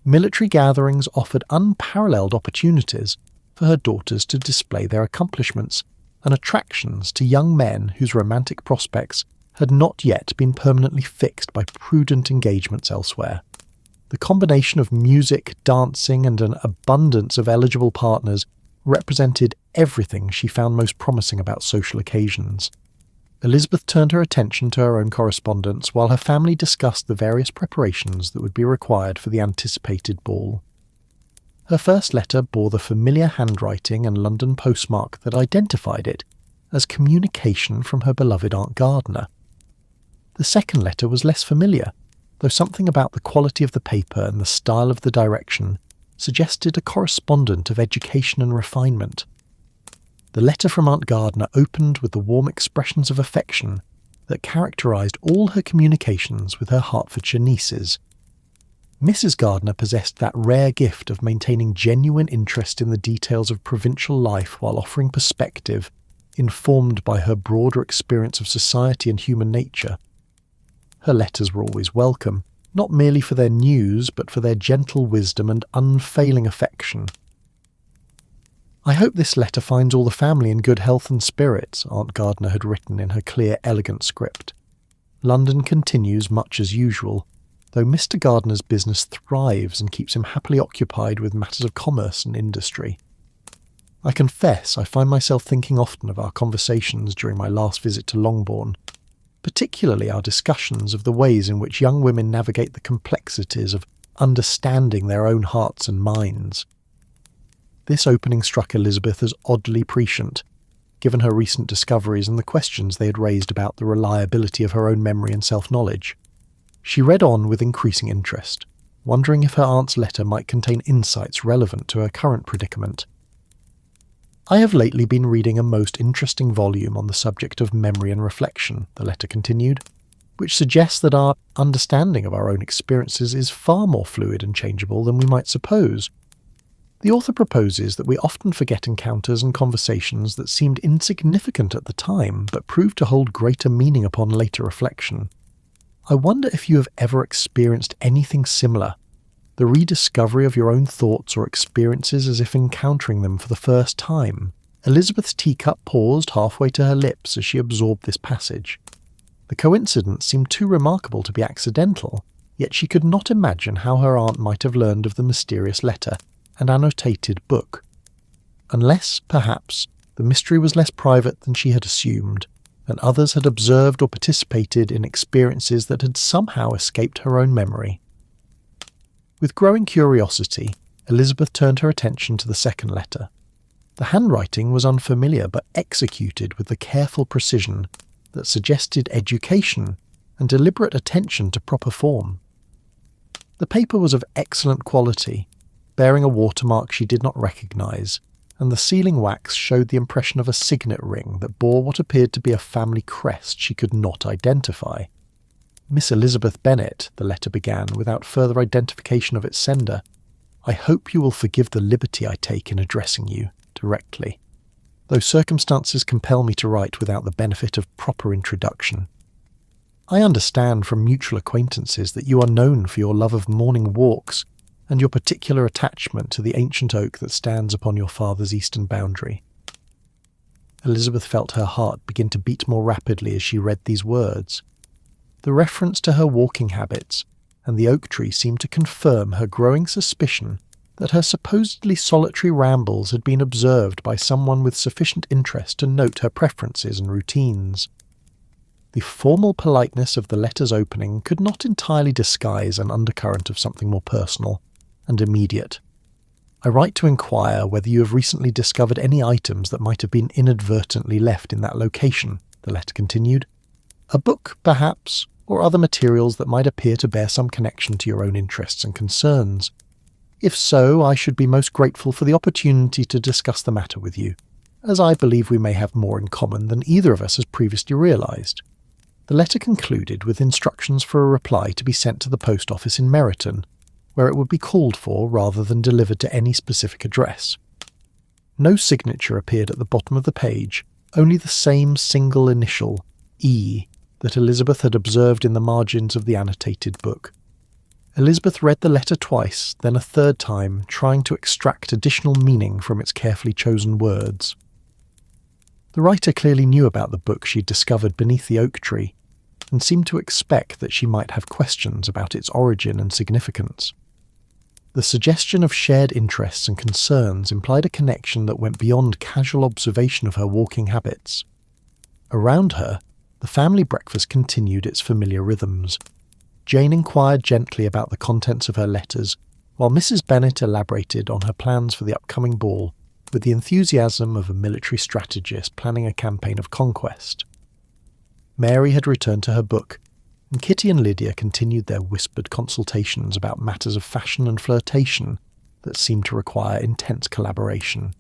Military gatherings offered unparalleled opportunities for her daughters to display their accomplishments and attractions to young men whose romantic prospects had not yet been permanently fixed by prudent engagements elsewhere. The combination of music, dancing, and an abundance of eligible partners represented everything she found most promising about social occasions. Elizabeth turned her attention to her own correspondence while her family discussed the various preparations that would be required for the anticipated ball. Her first letter bore the familiar handwriting and London postmark that identified it as communication from her beloved Aunt Gardiner. The second letter was less familiar, though something about the quality of the paper and the style of the direction suggested a correspondent of education and refinement. The letter from Aunt Gardiner opened with the warm expressions of affection that characterised all her communications with her Hertfordshire nieces. Mrs. Gardiner possessed that rare gift of maintaining genuine interest in the details of provincial life while offering perspective, informed by her broader experience of society and human nature. Her letters were always welcome, not merely for their news, but for their gentle wisdom and unfailing affection. "I hope this letter finds all the family in good health and spirits," Aunt Gardiner had written in her clear, elegant script. "London continues much as usual, though Mr. Gardiner's business thrives and keeps him happily occupied with matters of commerce and industry. I confess I find myself thinking often of our conversations during my last visit to Longbourn, particularly our discussions of the ways in which young women navigate the complexities of understanding their own hearts and minds." This opening struck Elizabeth as oddly prescient, given her recent discoveries and the questions they had raised about the reliability of her own memory and self-knowledge. She read on with increasing interest, wondering if her aunt's letter might contain insights relevant to her current predicament. "I have lately been reading a most interesting volume on the subject of memory and reflection," the letter continued, "which suggests that our understanding of our own experiences is far more fluid and changeable than we might suppose. The author proposes that we often forget encounters and conversations that seemed insignificant at the time but proved to hold greater meaning upon later reflection. I wonder if you have ever experienced anything similar, the rediscovery of your own thoughts or experiences as if encountering them for the first time." Elizabeth's teacup paused halfway to her lips as she absorbed this passage. The coincidence seemed too remarkable to be accidental, yet she could not imagine how her aunt might have learned of the mysterious letter and annotated book. Unless, perhaps, the mystery was less private than she had assumed, and others had observed or participated in experiences that had somehow escaped her own memory. With growing curiosity, Elizabeth turned her attention to the second letter. The handwriting was unfamiliar but executed with the careful precision that suggested education and deliberate attention to proper form. The paper was of excellent quality, bearing a watermark she did not recognise, and the sealing wax showed the impression of a signet ring that bore what appeared to be a family crest she could not identify. "Miss Elizabeth Bennet," the letter began, without further identification of its sender. "I hope you will forgive the liberty I take in addressing you directly, though circumstances compel me to write without the benefit of proper introduction. I understand from mutual acquaintances that you are known for your love of morning walks and your particular attachment to the ancient oak that stands upon your father's eastern boundary." Elizabeth felt her heart begin to beat more rapidly as she read these words. The reference to her walking habits and the oak tree seemed to confirm her growing suspicion that her supposedly solitary rambles had been observed by someone with sufficient interest to note her preferences and routines. The formal politeness of the letter's opening could not entirely disguise an undercurrent of something more personal and immediate. "I write to inquire whether you have recently discovered any items that might have been inadvertently left in that location," the letter continued. "A book, perhaps, or other materials that might appear to bear some connection to your own interests and concerns. If so, I should be most grateful for the opportunity to discuss the matter with you, as I believe we may have more in common than either of us has previously realised." The letter concluded with instructions for a reply to be sent to the post office in Meryton, where it would be called for rather than delivered to any specific address. No signature appeared at the bottom of the page, only the same single initial, E, that Elizabeth had observed in the margins of the annotated book. Elizabeth read the letter twice, then a third time, trying to extract additional meaning from its carefully chosen words. The writer clearly knew about the book she'd discovered beneath the oak tree, and seemed to expect that she might have questions about its origin and significance. The suggestion of shared interests and concerns implied a connection that went beyond casual observation of her walking habits. Around her, the family breakfast continued its familiar rhythms. Jane inquired gently about the contents of her letters, while Mrs. Bennet elaborated on her plans for the upcoming ball with the enthusiasm of a military strategist planning a campaign of conquest. Mary had returned to her book, and Kitty and Lydia continued their whispered consultations about matters of fashion and flirtation that seemed to require intense collaboration.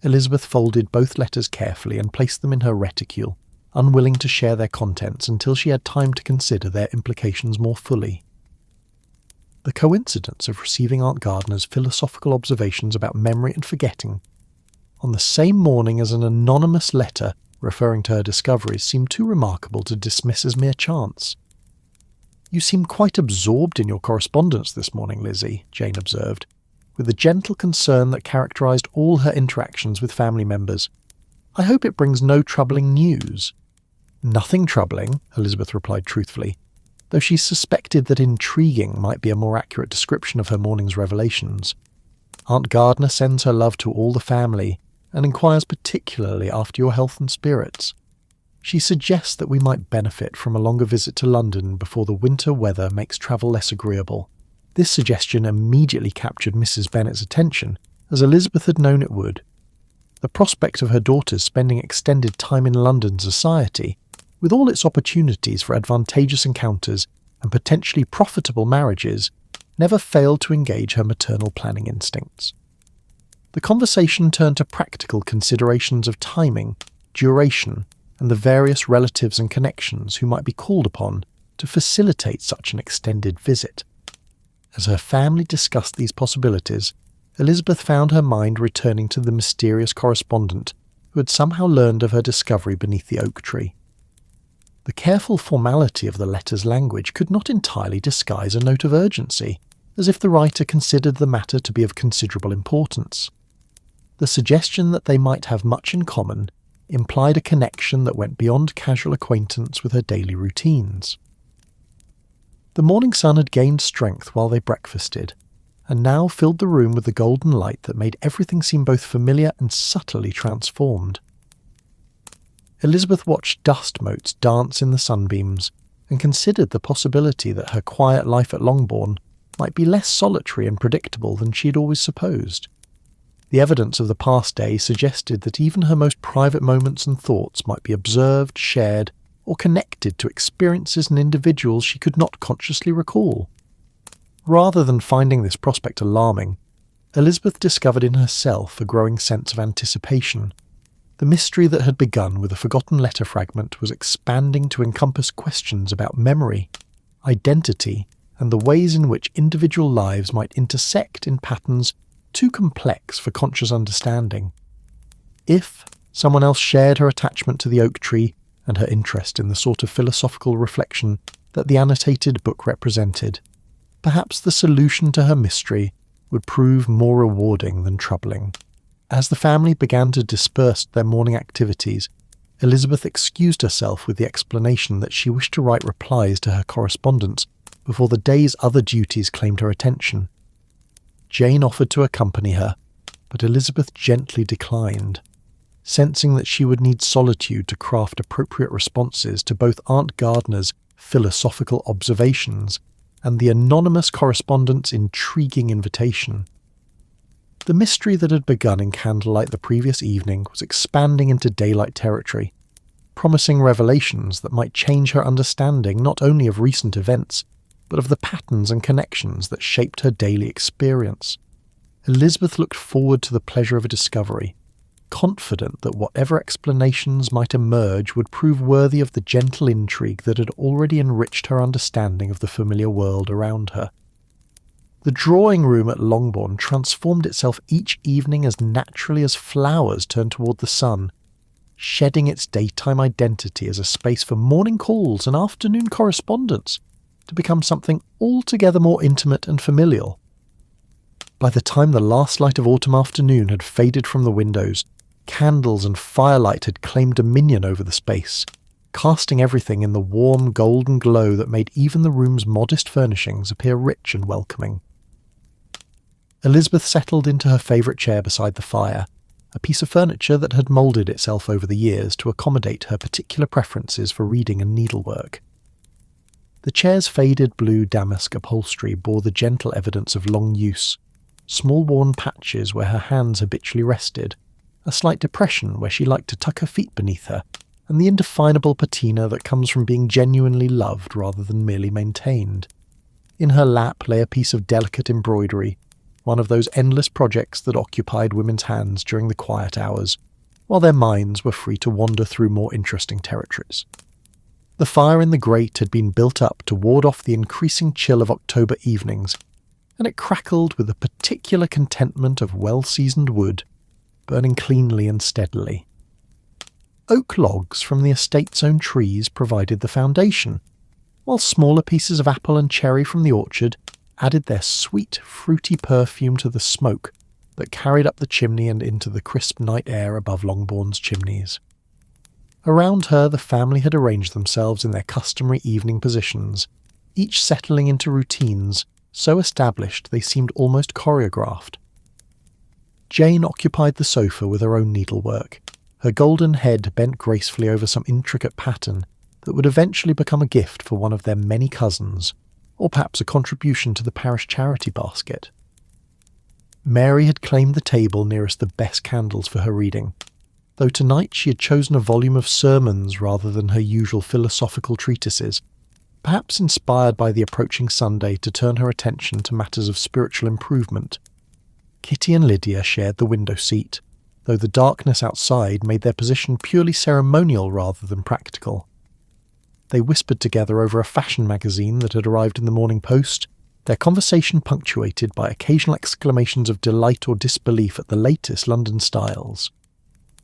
Elizabeth folded both letters carefully and placed them in her reticule, unwilling to share their contents until she had time to consider their implications more fully. The coincidence of receiving Aunt Gardner's philosophical observations about memory and forgetting on the same morning as an anonymous letter referring to her discoveries seemed too remarkable to dismiss as mere chance. "You seem quite absorbed in your correspondence this morning, Lizzie," Jane observed, with the gentle concern that characterised all her interactions with family members. "I hope it brings no troubling news." "Nothing troubling," Elizabeth replied truthfully, though she suspected that intriguing might be a more accurate description of her morning's revelations. "Aunt Gardner sends her love to all the family, and inquires particularly after your health and spirits. She suggests that we might benefit from a longer visit to London before the winter weather makes travel less agreeable." This suggestion immediately captured Mrs. Bennet's attention, as Elizabeth had known it would. The prospect of her daughters spending extended time in London society, with all its opportunities for advantageous encounters and potentially profitable marriages, never failed to engage her maternal planning instincts. The conversation turned to practical considerations of timing, duration, and the various relatives and connections who might be called upon to facilitate such an extended visit. As her family discussed these possibilities, Elizabeth found her mind returning to the mysterious correspondent who had somehow learned of her discovery beneath the oak tree. The careful formality of the letter's language could not entirely disguise a note of urgency, as if the writer considered the matter to be of considerable importance. The suggestion that they might have much in common implied a connection that went beyond casual acquaintance with her daily routines. The morning sun had gained strength while they breakfasted, and now filled the room with the golden light that made everything seem both familiar and subtly transformed. Elizabeth watched dust motes dance in the sunbeams, and considered the possibility that her quiet life at Longbourn might be less solitary and predictable than she had always supposed. The evidence of the past day suggested that even her most private moments and thoughts might be observed, shared, or connected to experiences and individuals she could not consciously recall. Rather than finding this prospect alarming, Elizabeth discovered in herself a growing sense of anticipation. The mystery that had begun with a forgotten letter fragment was expanding to encompass questions about memory, identity, and the ways in which individual lives might intersect in patterns too complex for conscious understanding. If someone else shared her attachment to the oak tree and her interest in the sort of philosophical reflection that the annotated book represented, perhaps the solution to her mystery would prove more rewarding than troubling. As the family began to disperse their morning activities, Elizabeth excused herself with the explanation that she wished to write replies to her correspondence before the day's other duties claimed her attention. Jane offered to accompany her, but Elizabeth gently declined, sensing that she would need solitude to craft appropriate responses to both Aunt Gardner's philosophical observations and the anonymous correspondent's intriguing invitation. The mystery that had begun in candlelight the previous evening was expanding into daylight territory, promising revelations that might change her understanding not only of recent events, but of the patterns and connections that shaped her daily experience. Elizabeth looked forward to the pleasure of a discovery, confident that whatever explanations might emerge would prove worthy of the gentle intrigue that had already enriched her understanding of the familiar world around her. The drawing room at Longbourn transformed itself each evening as naturally as flowers turn toward the sun, shedding its daytime identity as a space for morning calls and afternoon correspondence, to become something altogether more intimate and familial. By the time the last light of autumn afternoon had faded from the windows, candles and firelight had claimed dominion over the space, casting everything in the warm golden glow that made even the room's modest furnishings appear rich and welcoming. Elizabeth settled into her favourite chair beside the fire, a piece of furniture that had moulded itself over the years to accommodate her particular preferences for reading and needlework. The chair's faded blue damask upholstery bore the gentle evidence of long use, small worn patches where her hands habitually rested, a slight depression where she liked to tuck her feet beneath her, and the indefinable patina that comes from being genuinely loved rather than merely maintained. In her lap lay a piece of delicate embroidery, one of those endless projects that occupied women's hands during the quiet hours, while their minds were free to wander through more interesting territories. The fire in the grate had been built up to ward off the increasing chill of October evenings, and it crackled with the particular contentment of well-seasoned wood, burning cleanly and steadily. Oak logs from the estate's own trees provided the foundation, while smaller pieces of apple and cherry from the orchard added their sweet, fruity perfume to the smoke that carried up the chimney and into the crisp night air above Longbourn's chimneys. Around her the family had arranged themselves in their customary evening positions, each settling into routines so established they seemed almost choreographed. Jane occupied the sofa with her own needlework, her golden head bent gracefully over some intricate pattern that would eventually become a gift for one of their many cousins, or perhaps a contribution to the parish charity basket. Mary had claimed the table nearest the best candles for her reading, though tonight she had chosen a volume of sermons rather than her usual philosophical treatises, perhaps inspired by the approaching Sunday to turn her attention to matters of spiritual improvement. Kitty and Lydia shared the window seat, though the darkness outside made their position purely ceremonial rather than practical. They whispered together over a fashion magazine that had arrived in the Morning Post, their conversation punctuated by occasional exclamations of delight or disbelief at the latest London styles.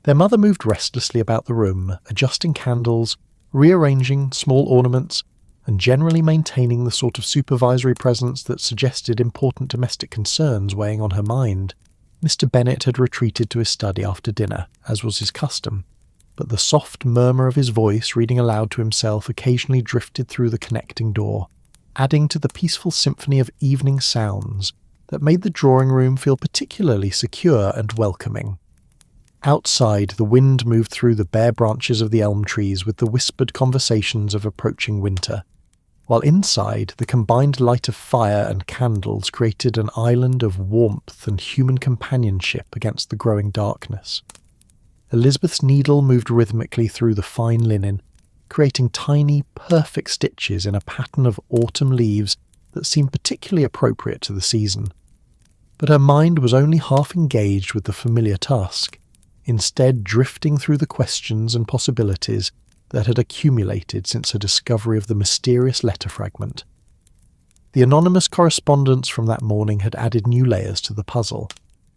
Their mother moved restlessly about the room, adjusting candles, rearranging small ornaments, and generally maintaining the sort of supervisory presence that suggested important domestic concerns weighing on her mind. Mr. Bennet had retreated to his study after dinner, as was his custom, but the soft murmur of his voice reading aloud to himself occasionally drifted through the connecting door, adding to the peaceful symphony of evening sounds that made the drawing-room feel particularly secure and welcoming. Outside, the wind moved through the bare branches of the elm trees with the whispered conversations of approaching winter, while inside, the combined light of fire and candles created an island of warmth and human companionship against the growing darkness. Elizabeth's needle moved rhythmically through the fine linen, creating tiny, perfect stitches in a pattern of autumn leaves that seemed particularly appropriate to the season. but her mind was only half engaged with the familiar task, instead drifting through the questions and possibilities that had accumulated since her discovery of the mysterious letter fragment. The anonymous correspondence from that morning had added new layers to the puzzle,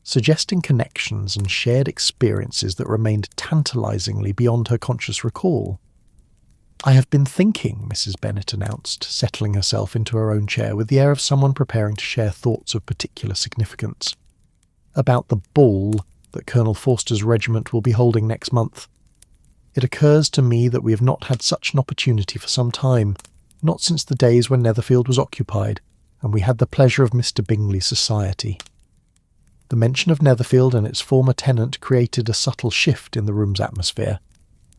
suggesting connections and shared experiences that remained tantalizingly beyond her conscious recall. "I have been thinking," Mrs. Bennet announced, settling herself into her own chair with the air of someone preparing to share thoughts of particular significance, "about the ball that Colonel Forster's regiment will be holding next month. It occurs to me that we have not had such an opportunity for some time, not since the days when Netherfield was occupied, and we had the pleasure of Mr. Bingley's society." The mention of Netherfield and its former tenant created a subtle shift in the room's atmosphere,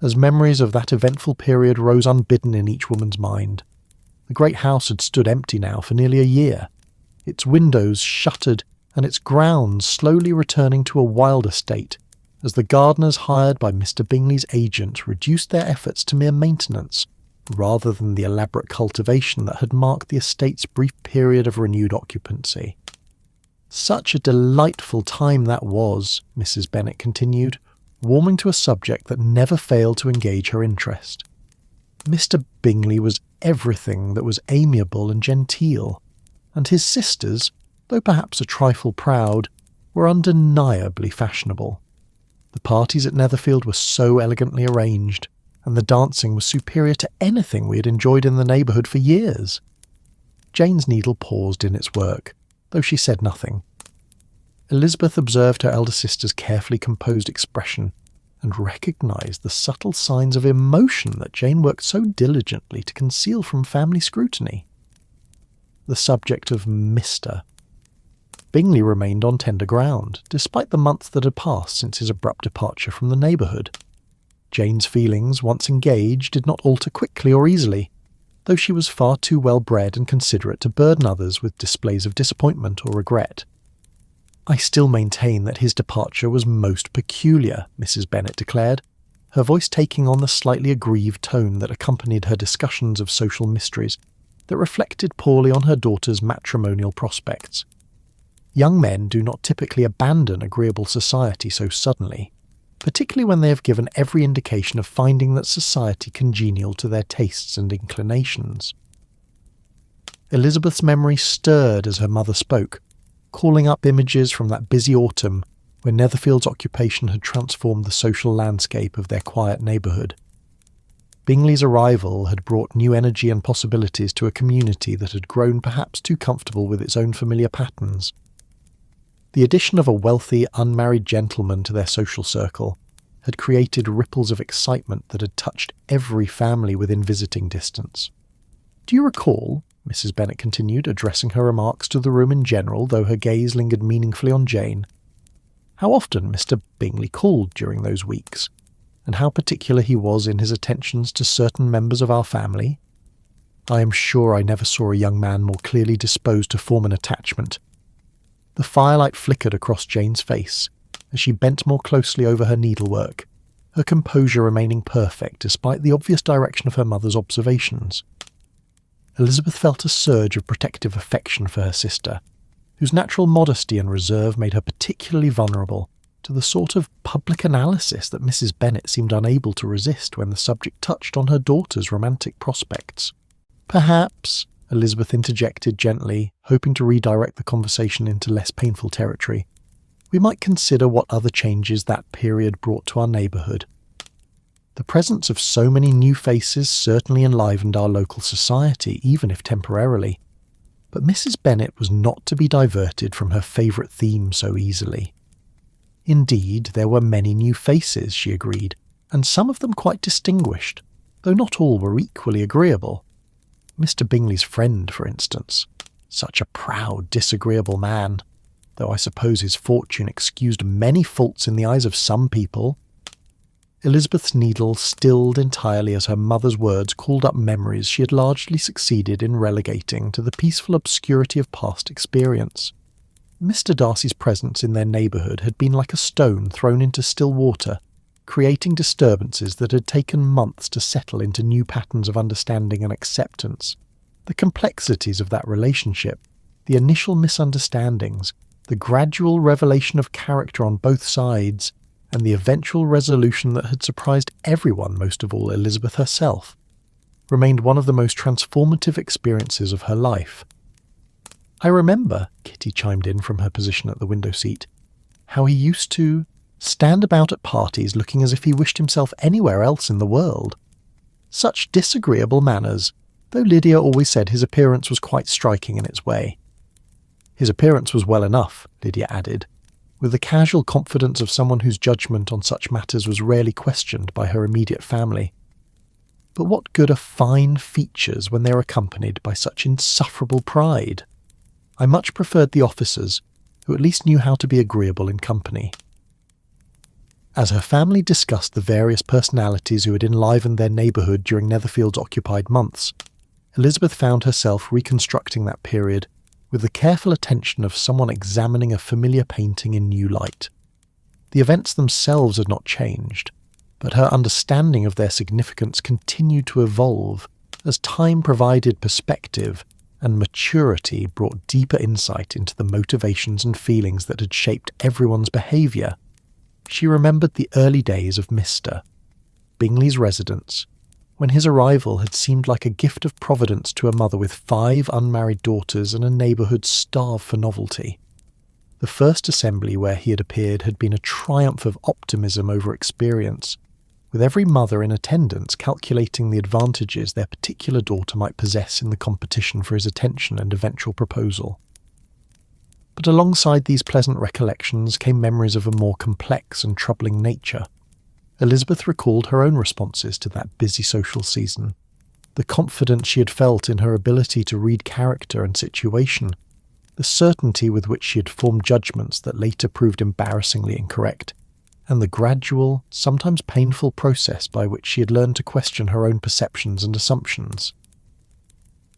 as memories of that eventful period rose unbidden in each woman's mind. The great house had stood empty now for nearly a year, its windows shuttered and its grounds slowly returning to a wilder state, as the gardeners hired by Mr. Bingley's agent reduced their efforts to mere maintenance, rather than the elaborate cultivation that had marked the estate's brief period of renewed occupancy. "Such a delightful time that was," Mrs. Bennet continued, warming to a subject that never failed to engage her interest. "Mr. Bingley was everything that was amiable and genteel, and his sisters, though perhaps a trifle proud, were undeniably fashionable. The parties at Netherfield were so elegantly arranged, and the dancing was superior to anything we had enjoyed in the neighbourhood for years." Jane's needle paused in its work, though she said nothing. Elizabeth observed her elder sister's carefully composed expression and recognised the subtle signs of emotion that Jane worked so diligently to conceal from family scrutiny. The subject of Mr. Bingley remained on tender ground, despite the months that had passed since his abrupt departure from the neighbourhood. Jane's feelings, once engaged, did not alter quickly or easily, though she was far too well bred and considerate to burden others with displays of disappointment or regret. "I still maintain that his departure was most peculiar," Mrs. Bennet declared, her voice taking on the slightly aggrieved tone that accompanied her discussions of social mysteries that reflected poorly on her daughter's matrimonial prospects. "Young men do not typically abandon agreeable society so suddenly, particularly when they have given every indication of finding that society congenial to their tastes and inclinations." Elizabeth's memory stirred as her mother spoke, calling up images from that busy autumn when Netherfield's occupation had transformed the social landscape of their quiet neighbourhood. Bingley's arrival had brought new energy and possibilities to a community that had grown perhaps too comfortable with its own familiar patterns. The addition of a wealthy, unmarried gentleman to their social circle had created ripples of excitement that had touched every family within visiting distance. "Do you recall," Mrs. Bennet continued, addressing her remarks to the room in general, though her gaze lingered meaningfully on Jane, "how often Mr. Bingley called during those weeks, and how particular he was in his attentions to certain members of our family? I am sure I never saw a young man more clearly disposed to form an attachment." The firelight flickered across Jane's face as she bent more closely over her needlework, her composure remaining perfect despite the obvious direction of her mother's observations. Elizabeth felt a surge of protective affection for her sister, whose natural modesty and reserve made her particularly vulnerable to the sort of public analysis that Mrs. Bennet seemed unable to resist when the subject touched on her daughter's romantic prospects. "Perhaps," Elizabeth interjected gently, hoping to redirect the conversation into less painful territory, "we might consider what other changes that period brought to our neighbourhood. The presence of so many new faces certainly enlivened our local society, even if temporarily. But Mrs. Bennet was not to be diverted from her favourite theme so easily. Indeed, there were many new faces, she agreed, and some of them quite distinguished, though not all were equally agreeable. Mr. Bingley's friend, for instance, such a proud, disagreeable man, though I suppose his fortune excused many faults in the eyes of some people." Elizabeth's needle stilled entirely as her mother's words called up memories she had largely succeeded in relegating to the peaceful obscurity of past experience. Mr. Darcy's presence in their neighbourhood had been like a stone thrown into still water, creating disturbances that had taken months to settle into new patterns of understanding and acceptance. The complexities of that relationship, the initial misunderstandings, The gradual revelation of character on both sides, and the eventual resolution that had surprised everyone, most of all Elizabeth herself, remained one of the most transformative experiences of her life. "I remember," Kitty chimed in from her position at the window seat, "how he used to stand about at parties looking as if he wished himself anywhere else in the world. Such disagreeable manners, though Lydia always said his appearance was quite striking in its way." "His appearance was well enough," Lydia added, with the casual confidence of someone whose judgment on such matters was rarely questioned by her immediate family. "But what good are fine features when they are accompanied by such insufferable pride? I much preferred the officers, who at least knew how to be agreeable in company." As her family discussed the various personalities who had enlivened their neighbourhood during Netherfield's occupied months, Elizabeth found herself reconstructing that period with the careful attention of someone examining a familiar painting in new light. The events themselves had not changed, but her understanding of their significance continued to evolve as time provided perspective and maturity brought deeper insight into the motivations and feelings that had shaped everyone's behaviour. She remembered the early days of Mr. Bingley's residence, when his arrival had seemed like a gift of Providence to a mother with 5 unmarried daughters and a neighbourhood starved for novelty. The first assembly where he had appeared had been a triumph of optimism over experience, with every mother in attendance calculating the advantages their particular daughter might possess in the competition for his attention and eventual proposal. But alongside these pleasant recollections came memories of a more complex and troubling nature. Elizabeth recalled her own responses to that busy social season, the confidence she had felt in her ability to read character and situation, the certainty with which she had formed judgments that later proved embarrassingly incorrect, and the gradual, sometimes painful process by which she had learned to question her own perceptions and assumptions.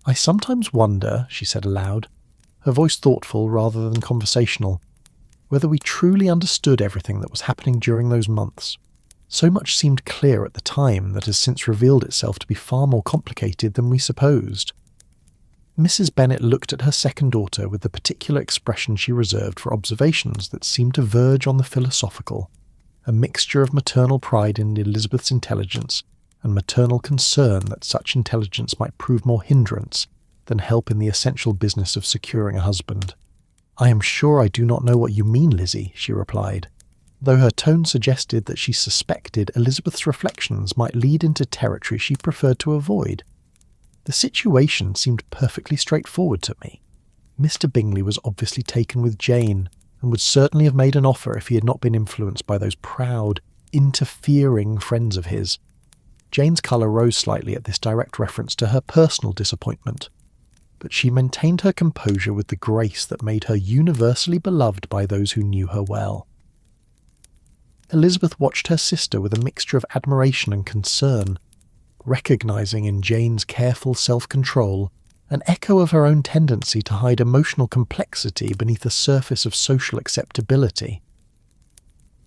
"I sometimes wonder," she said aloud, her voice thoughtful rather than conversational, "whether we truly understood everything that was happening during those months. So much seemed clear at the time that has since revealed itself to be far more complicated than we supposed." Mrs. Bennet looked at her second daughter with the particular expression she reserved for observations that seemed to verge on the philosophical, a mixture of maternal pride in Elizabeth's intelligence and maternal concern that such intelligence might prove more hindrance than help in the essential business of securing a husband. "I am sure I do not know what you mean, Lizzie," she replied, though her tone suggested that she suspected Elizabeth's reflections might lead into territory she preferred to avoid. "The situation seemed perfectly straightforward to me. Mr. Bingley was obviously taken with Jane, and would certainly have made an offer if he had not been influenced by those proud, interfering friends of his." Jane's colour rose slightly at this direct reference to her personal disappointment, but she maintained her composure with the grace that made her universally beloved by those who knew her well. Elizabeth watched her sister with a mixture of admiration and concern, recognising in Jane's careful self-control an echo of her own tendency to hide emotional complexity beneath a surface of social acceptability.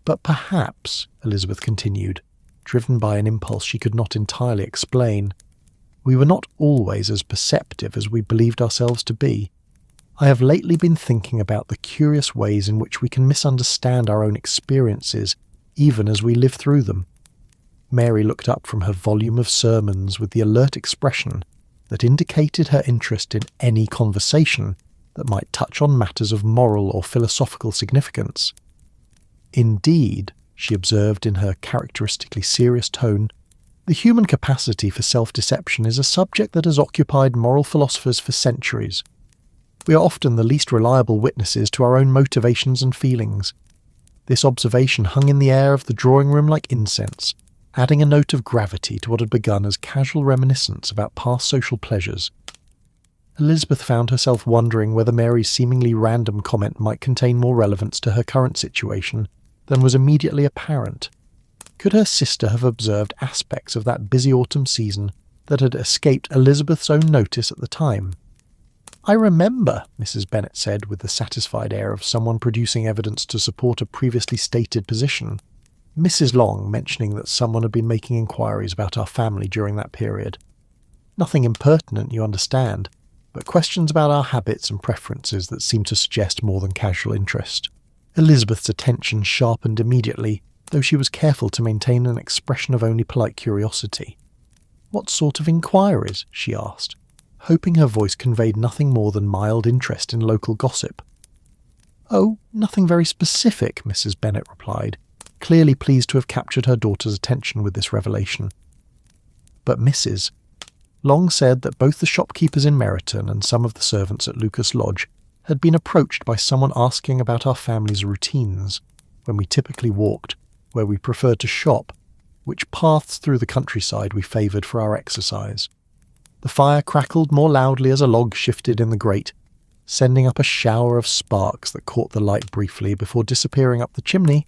"But perhaps," Elizabeth continued, driven by an impulse she could not entirely explain, "we were not always as perceptive as we believed ourselves to be. I have lately been thinking about the curious ways in which we can misunderstand our own experiences even as we live through them." Mary looked up from her volume of sermons with the alert expression that indicated her interest in any conversation that might touch on matters of moral or philosophical significance. "Indeed," she observed in her characteristically serious tone, "the human capacity for self-deception is a subject that has occupied moral philosophers for centuries. We are often the least reliable witnesses to our own motivations and feelings." This observation hung in the air of the drawing-room like incense, adding a note of gravity to what had begun as casual reminiscence about past social pleasures. Elizabeth found herself wondering whether Mary's seemingly random comment might contain more relevance to her current situation than was immediately apparent. Could her sister have observed aspects of that busy autumn season that had escaped Elizabeth's own notice at the time? "I remember," Mrs. Bennet said with the satisfied air of someone producing evidence to support a previously stated position, Mrs. Long mentioning that someone had been making inquiries about our family during that period. "Nothing impertinent, you understand. but questions about our habits and preferences that seemed to suggest more than casual interest. Elizabeth's attention sharpened immediately, though she was careful to maintain an expression of only polite curiosity. "What sort of inquiries?" she asked, hoping her voice conveyed nothing more than mild interest in local gossip. "Oh, nothing very specific," Mrs. Bennet replied, clearly pleased to have captured her daughter's attention with this revelation. But Mrs. Long said that both the shopkeepers in Meryton and some of the servants at Lucas Lodge had been approached by someone asking about our family's routines, when we typically walked, where we preferred to shop, which paths through the countryside we favoured for our exercise. The fire crackled more loudly as a log shifted in the grate, sending up a shower of sparks that caught the light briefly before disappearing up the chimney.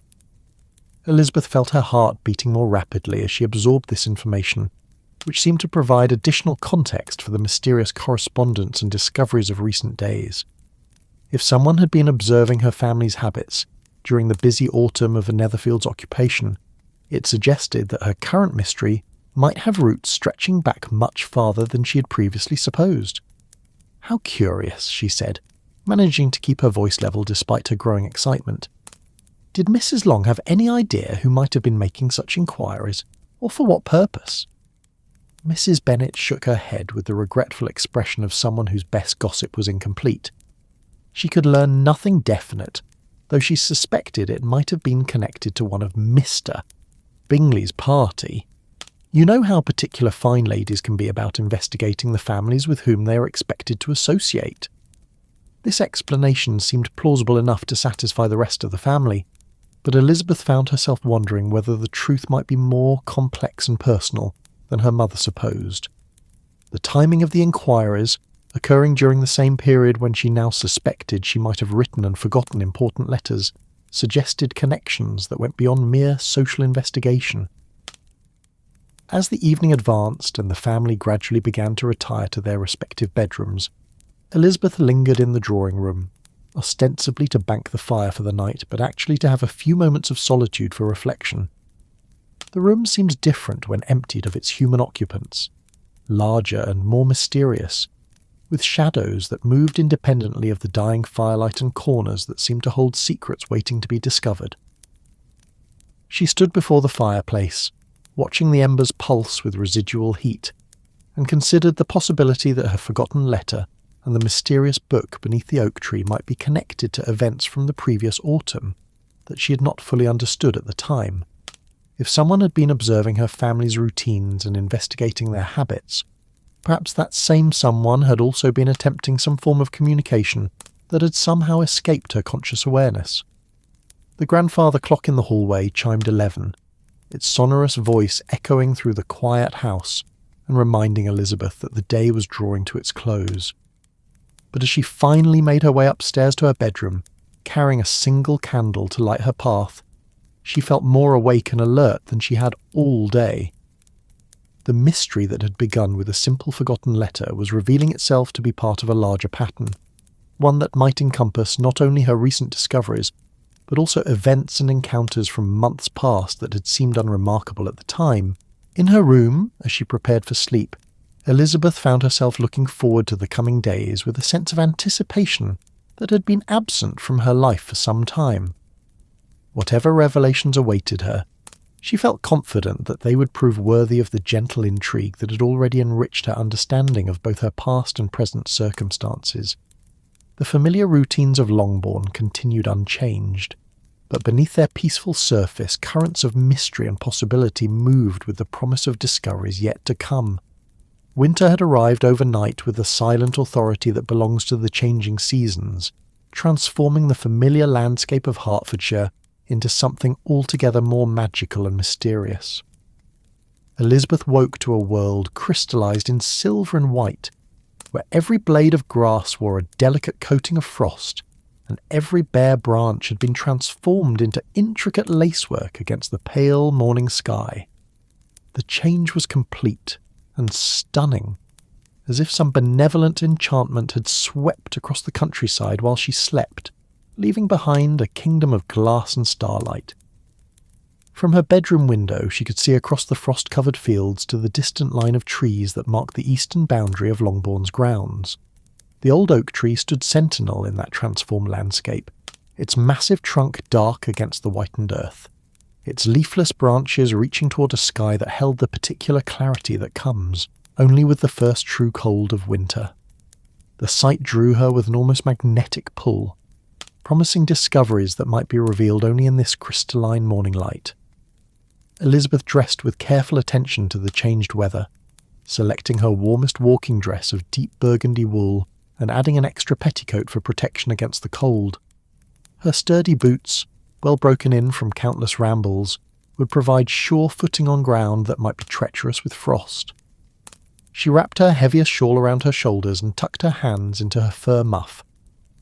Elizabeth felt her heart beating more rapidly as she absorbed this information, which seemed to provide additional context for the mysterious correspondence and discoveries of recent days. If someone had been observing her family's habits during the busy autumn of the Netherfields' occupation, it suggested that her current mystery might have roots stretching back much farther than she had previously supposed. "How curious," she said, managing to keep her voice level despite her growing excitement. "Did Mrs. Long have any idea who might have been making such inquiries, or for what purpose?" Mrs. Bennet shook her head with the regretful expression of someone whose best gossip was incomplete. She could learn nothing definite, though she suspected it might have been connected to one of Mr. Bingley's party. You know how particular fine ladies can be about investigating the families with whom they are expected to associate. This explanation seemed plausible enough to satisfy the rest of the family, but Elizabeth found herself wondering whether the truth might be more complex and personal than her mother supposed. The timing of the inquiries, occurring during the same period when she now suspected she might have written and forgotten important letters, suggested connections that went beyond mere social investigation. As the evening advanced and the family gradually began to retire to their respective bedrooms, Elizabeth lingered in the drawing-room, ostensibly to bank the fire for the night, but actually to have a few moments of solitude for reflection. The room seemed different when emptied of its human occupants, larger and more mysterious, with shadows that moved independently of the dying firelight and corners that seemed to hold secrets waiting to be discovered. She stood before the fireplace, watching the embers pulse with residual heat, and considered the possibility that her forgotten letter and the mysterious book beneath the oak tree might be connected to events from the previous autumn that she had not fully understood at the time. If someone had been observing her family's routines and investigating their habits, perhaps that same someone had also been attempting some form of communication that had somehow escaped her conscious awareness. The grandfather clock in the hallway chimed 11, its sonorous voice echoing through the quiet house and reminding Elizabeth that the day was drawing to its close. But as she finally made her way upstairs to her bedroom, carrying a single candle to light her path, she felt more awake and alert than she had all day. The mystery that had begun with a simple forgotten letter was revealing itself to be part of a larger pattern, one that might encompass not only her recent discoveries, but also events and encounters from months past that had seemed unremarkable at the time. In her room, as she prepared for sleep, Elizabeth found herself looking forward to the coming days with a sense of anticipation that had been absent from her life for some time. Whatever revelations awaited her, she felt confident that they would prove worthy of the gentle intrigue that had already enriched her understanding of both her past and present circumstances. The familiar routines of Longbourn continued unchanged, but beneath their peaceful surface currents of mystery and possibility moved with the promise of discoveries yet to come. Winter had arrived overnight with the silent authority that belongs to the changing seasons, transforming the familiar landscape of Hertfordshire into something altogether more magical and mysterious. Elizabeth woke to a world crystallized in silver and white, where every blade of grass wore a delicate coating of frost, and every bare branch had been transformed into intricate lacework against the pale morning sky. The change was complete and stunning, as if some benevolent enchantment had swept across the countryside while she slept, leaving behind a kingdom of glass and starlight. From her bedroom window she could see across the frost-covered fields to the distant line of trees that marked the eastern boundary of Longbourn's grounds. The old oak tree stood sentinel in that transformed landscape, its massive trunk dark against the whitened earth, its leafless branches reaching toward a sky that held the particular clarity that comes only with the first true cold of winter. The sight drew her with an almost magnetic pull, promising discoveries that might be revealed only in this crystalline morning light. Elizabeth dressed with careful attention to the changed weather, selecting her warmest walking dress of deep burgundy wool and adding an extra petticoat for protection against the cold. Her sturdy boots, well broken in from countless rambles, would provide sure footing on ground that might be treacherous with frost. She wrapped her heaviest shawl around her shoulders and tucked her hands into her fur muff,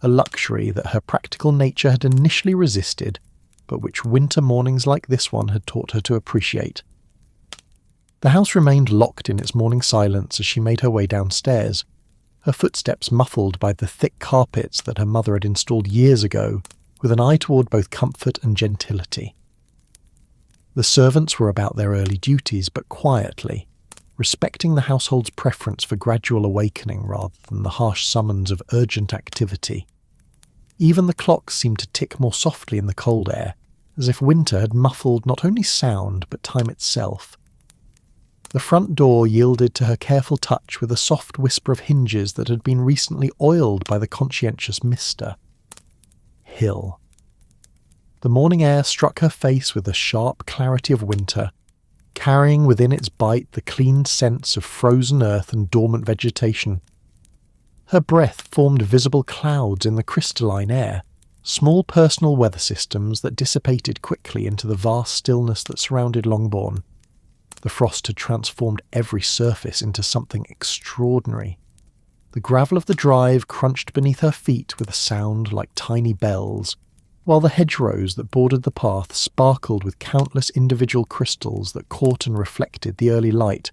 a luxury that her practical nature had initially resisted, but which winter mornings like this one had taught her to appreciate. The house remained locked in its morning silence as she made her way downstairs, her footsteps muffled by the thick carpets that her mother had installed years ago, with an eye toward both comfort and gentility. The servants were about their early duties, but quietly, respecting the household's preference for gradual awakening rather than the harsh summons of urgent activity. Even the clocks seemed to tick more softly in the cold air, as if winter had muffled not only sound but time itself. The front door yielded to her careful touch with a soft whisper of hinges that had been recently oiled by the conscientious mister. Hill. The morning air struck her face with the sharp clarity of winter, carrying within its bite the clean scents of frozen earth and dormant vegetation. Her breath formed visible clouds in the crystalline air, small personal weather systems that dissipated quickly into the vast stillness that surrounded Longbourn. The frost had transformed every surface into something extraordinary. The gravel of the drive crunched beneath her feet with a sound like tiny bells, while the hedgerows that bordered the path sparkled with countless individual crystals that caught and reflected the early light.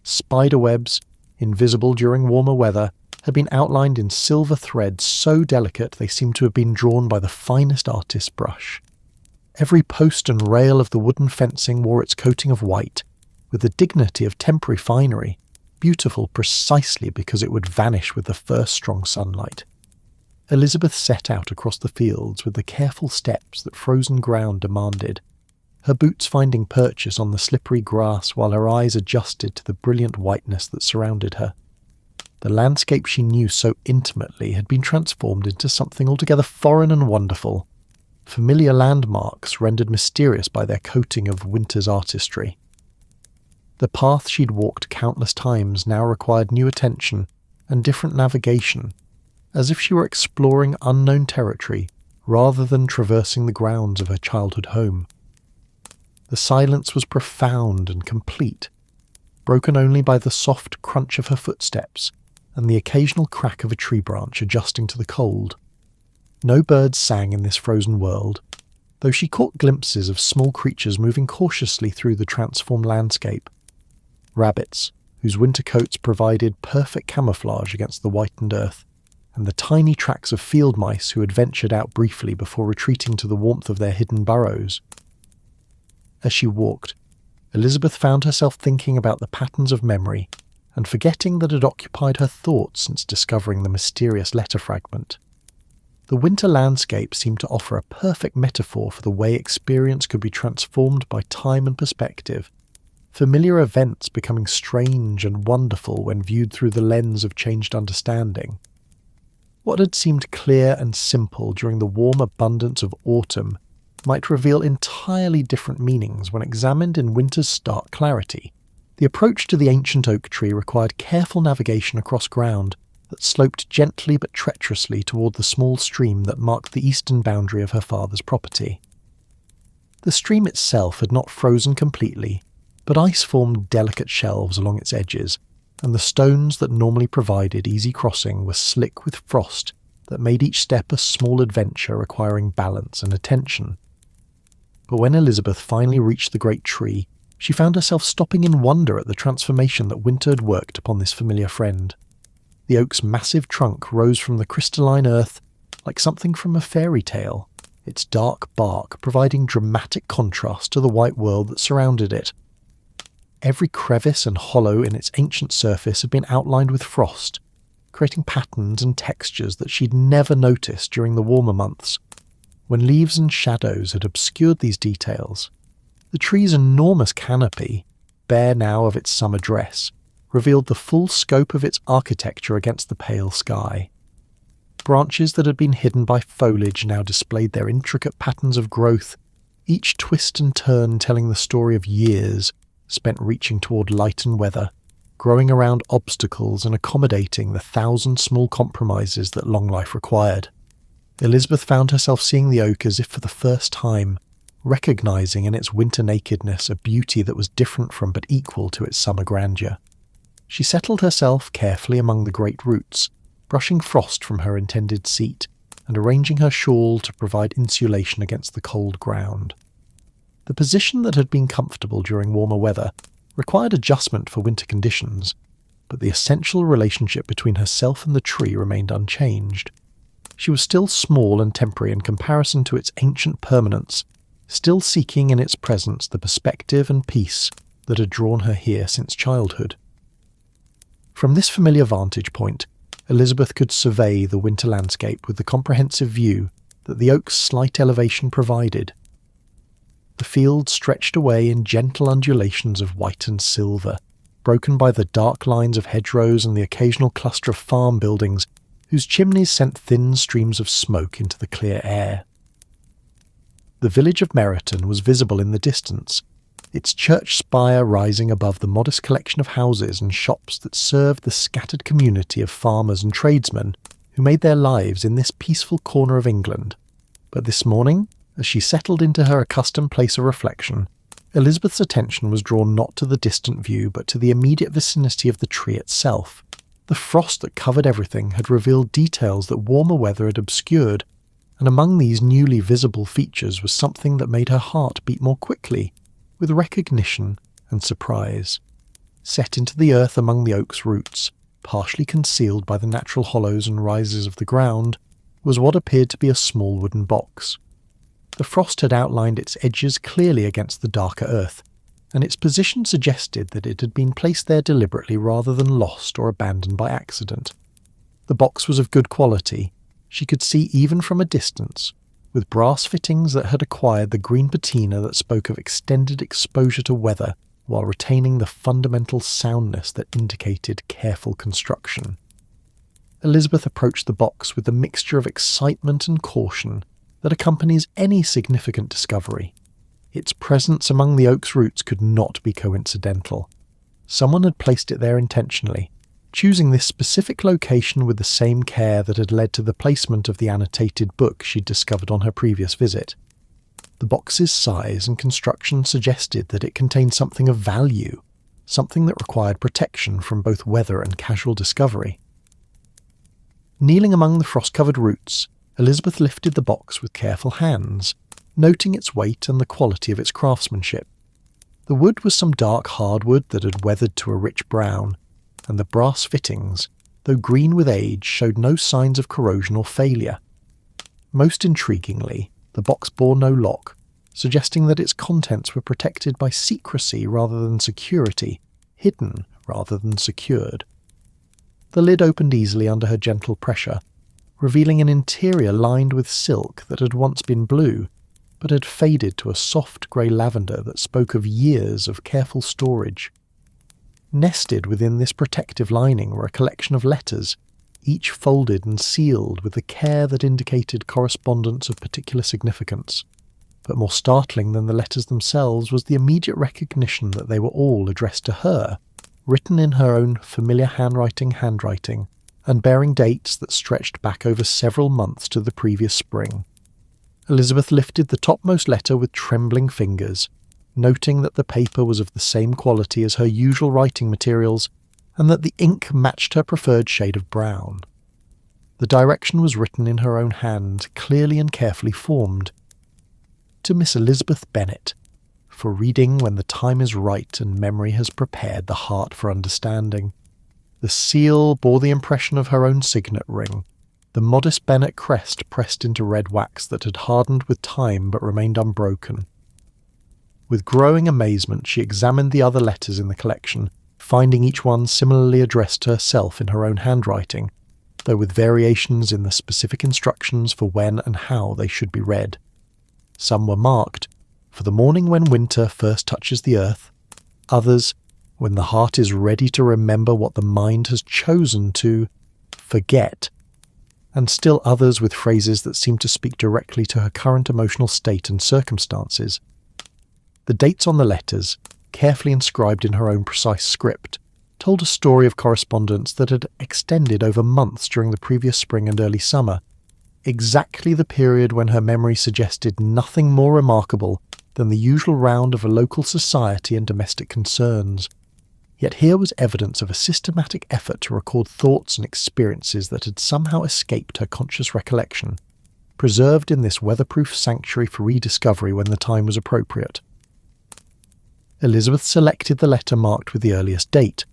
Spiderwebs, invisible during warmer weather, had been outlined in silver threads so delicate they seemed to have been drawn by the finest artist's brush. Every post and rail of the wooden fencing wore its coating of white, with the dignity of temporary finery, beautiful precisely because it would vanish with the first strong sunlight. Elizabeth set out across the fields with the careful steps that frozen ground demanded, her boots finding purchase on the slippery grass while her eyes adjusted to the brilliant whiteness that surrounded her. The landscape she knew so intimately had been transformed into something altogether foreign and wonderful, familiar landmarks rendered mysterious by their coating of winter's artistry. The path she'd walked countless times now required new attention and different navigation, as if she were exploring unknown territory rather than traversing the grounds of her childhood home. The silence was profound and complete, broken only by the soft crunch of her footsteps and the occasional crack of a tree branch adjusting to the cold. No birds sang in this frozen world, though she caught glimpses of small creatures moving cautiously through the transformed landscape. Rabbits, whose winter coats provided perfect camouflage against the whitened earth, and the tiny tracks of field mice who had ventured out briefly before retreating to the warmth of their hidden burrows. As she walked, Elizabeth found herself thinking about the patterns of memory and forgetting that had occupied her thoughts since discovering the mysterious letter fragment. The winter landscape seemed to offer a perfect metaphor for the way experience could be transformed by time and perspective, familiar events becoming strange and wonderful when viewed through the lens of changed understanding. What had seemed clear and simple during the warm abundance of autumn might reveal entirely different meanings when examined in winter's stark clarity. The approach to the ancient oak tree required careful navigation across ground that sloped gently but treacherously toward the small stream that marked the eastern boundary of her father's property. The stream itself had not frozen completely, but ice formed delicate shelves along its edges, and the stones that normally provided easy crossing were slick with frost that made each step a small adventure requiring balance and attention. But when Elizabeth finally reached the great tree, she found herself stopping in wonder at the transformation that winter had worked upon this familiar friend. The oak's massive trunk rose from the crystalline earth like something from a fairy tale, its dark bark providing dramatic contrast to the white world that surrounded it. Every crevice and hollow in its ancient surface had been outlined with frost, creating patterns and textures that she'd never noticed during the warmer months, when leaves and shadows had obscured these details. The tree's enormous canopy, bare now of its summer dress, revealed the full scope of its architecture against the pale sky. Branches that had been hidden by foliage now displayed their intricate patterns of growth, each twist and turn telling the story of years spent reaching toward light and weather, growing around obstacles and accommodating the 1,000 small compromises that long life required. Elizabeth found herself seeing the oak as if for the first time, recognising in its winter nakedness a beauty that was different from but equal to its summer grandeur. She settled herself carefully among the great roots, brushing frost from her intended seat and arranging her shawl to provide insulation against the cold ground. The position that had been comfortable during warmer weather required adjustment for winter conditions, but the essential relationship between herself and the tree remained unchanged. She was still small and temporary in comparison to its ancient permanence, still seeking in its presence the perspective and peace that had drawn her here since childhood. From this familiar vantage point, Elizabeth could survey the winter landscape with the comprehensive view that the oak's slight elevation provided. The field stretched away in gentle undulations of white and silver, broken by the dark lines of hedgerows and the occasional cluster of farm buildings whose chimneys sent thin streams of smoke into the clear air. The village of Meryton was visible in the distance, its church spire rising above the modest collection of houses and shops that served the scattered community of farmers and tradesmen who made their lives in this peaceful corner of England. But this morning, as she settled into her accustomed place of reflection, Elizabeth's attention was drawn not to the distant view but to the immediate vicinity of the tree itself. The frost that covered everything had revealed details that warmer weather had obscured, and among these newly visible features was something that made her heart beat more quickly, with recognition and surprise. Set into the earth among the oak's roots, partially concealed by the natural hollows and rises of the ground, was what appeared to be a small wooden box. The frost had outlined its edges clearly against the darker earth, and its position suggested that it had been placed there deliberately rather than lost or abandoned by accident. The box was of good quality, she could see even from a distance, with brass fittings that had acquired the green patina that spoke of extended exposure to weather while retaining the fundamental soundness that indicated careful construction. Elizabeth approached the box with the mixture of excitement and caution that accompanies any significant discovery. Its presence among the oak's roots could not be coincidental. Someone had placed it there intentionally, choosing this specific location with the same care that had led to the placement of the annotated book she'd discovered on her previous visit. The box's size and construction suggested that it contained something of value, something that required protection from both weather and casual discovery. Kneeling among the frost-covered roots, Elizabeth lifted the box with careful hands, noting its weight and the quality of its craftsmanship. The wood was some dark hardwood that had weathered to a rich brown, and the brass fittings, though green with age, showed no signs of corrosion or failure. Most intriguingly, the box bore no lock, suggesting that its contents were protected by secrecy rather than security, hidden rather than secured. The lid opened easily under her gentle pressure, revealing an interior lined with silk that had once been blue, but had faded to a soft grey lavender that spoke of years of careful storage. Nested within this protective lining were a collection of letters, each folded and sealed with the care that indicated correspondence of particular significance. But more startling than the letters themselves was the immediate recognition that they were all addressed to her, written in her own familiar handwriting, and bearing dates that stretched back over several months to the previous spring. Elizabeth lifted the topmost letter with trembling fingers, noting that the paper was of the same quality as her usual writing materials, and that the ink matched her preferred shade of brown. The direction was written in her own hand, clearly and carefully formed. To Miss Elizabeth Bennet, for reading when the time is right and memory has prepared the heart for understanding. The seal bore the impression of her own signet ring, the modest Bennet crest pressed into red wax that had hardened with time but remained unbroken. With growing amazement she examined the other letters in the collection, finding each one similarly addressed to herself in her own handwriting, though with variations in the specific instructions for when and how they should be read. Some were marked, "For the morning when winter first touches the earth," others, "When the heart is ready to remember what the mind has chosen to forget," and still others with phrases that seemed to speak directly to her current emotional state and circumstances. The dates on the letters, carefully inscribed in her own precise script, told a story of correspondence that had extended over months during the previous spring and early summer, exactly the period when her memory suggested nothing more remarkable than the usual round of a local society and domestic concerns. Yet here was evidence of a systematic effort to record thoughts and experiences that had somehow escaped her conscious recollection, preserved in this weatherproof sanctuary for rediscovery when the time was appropriate. Elizabeth selected the letter marked with the earliest date,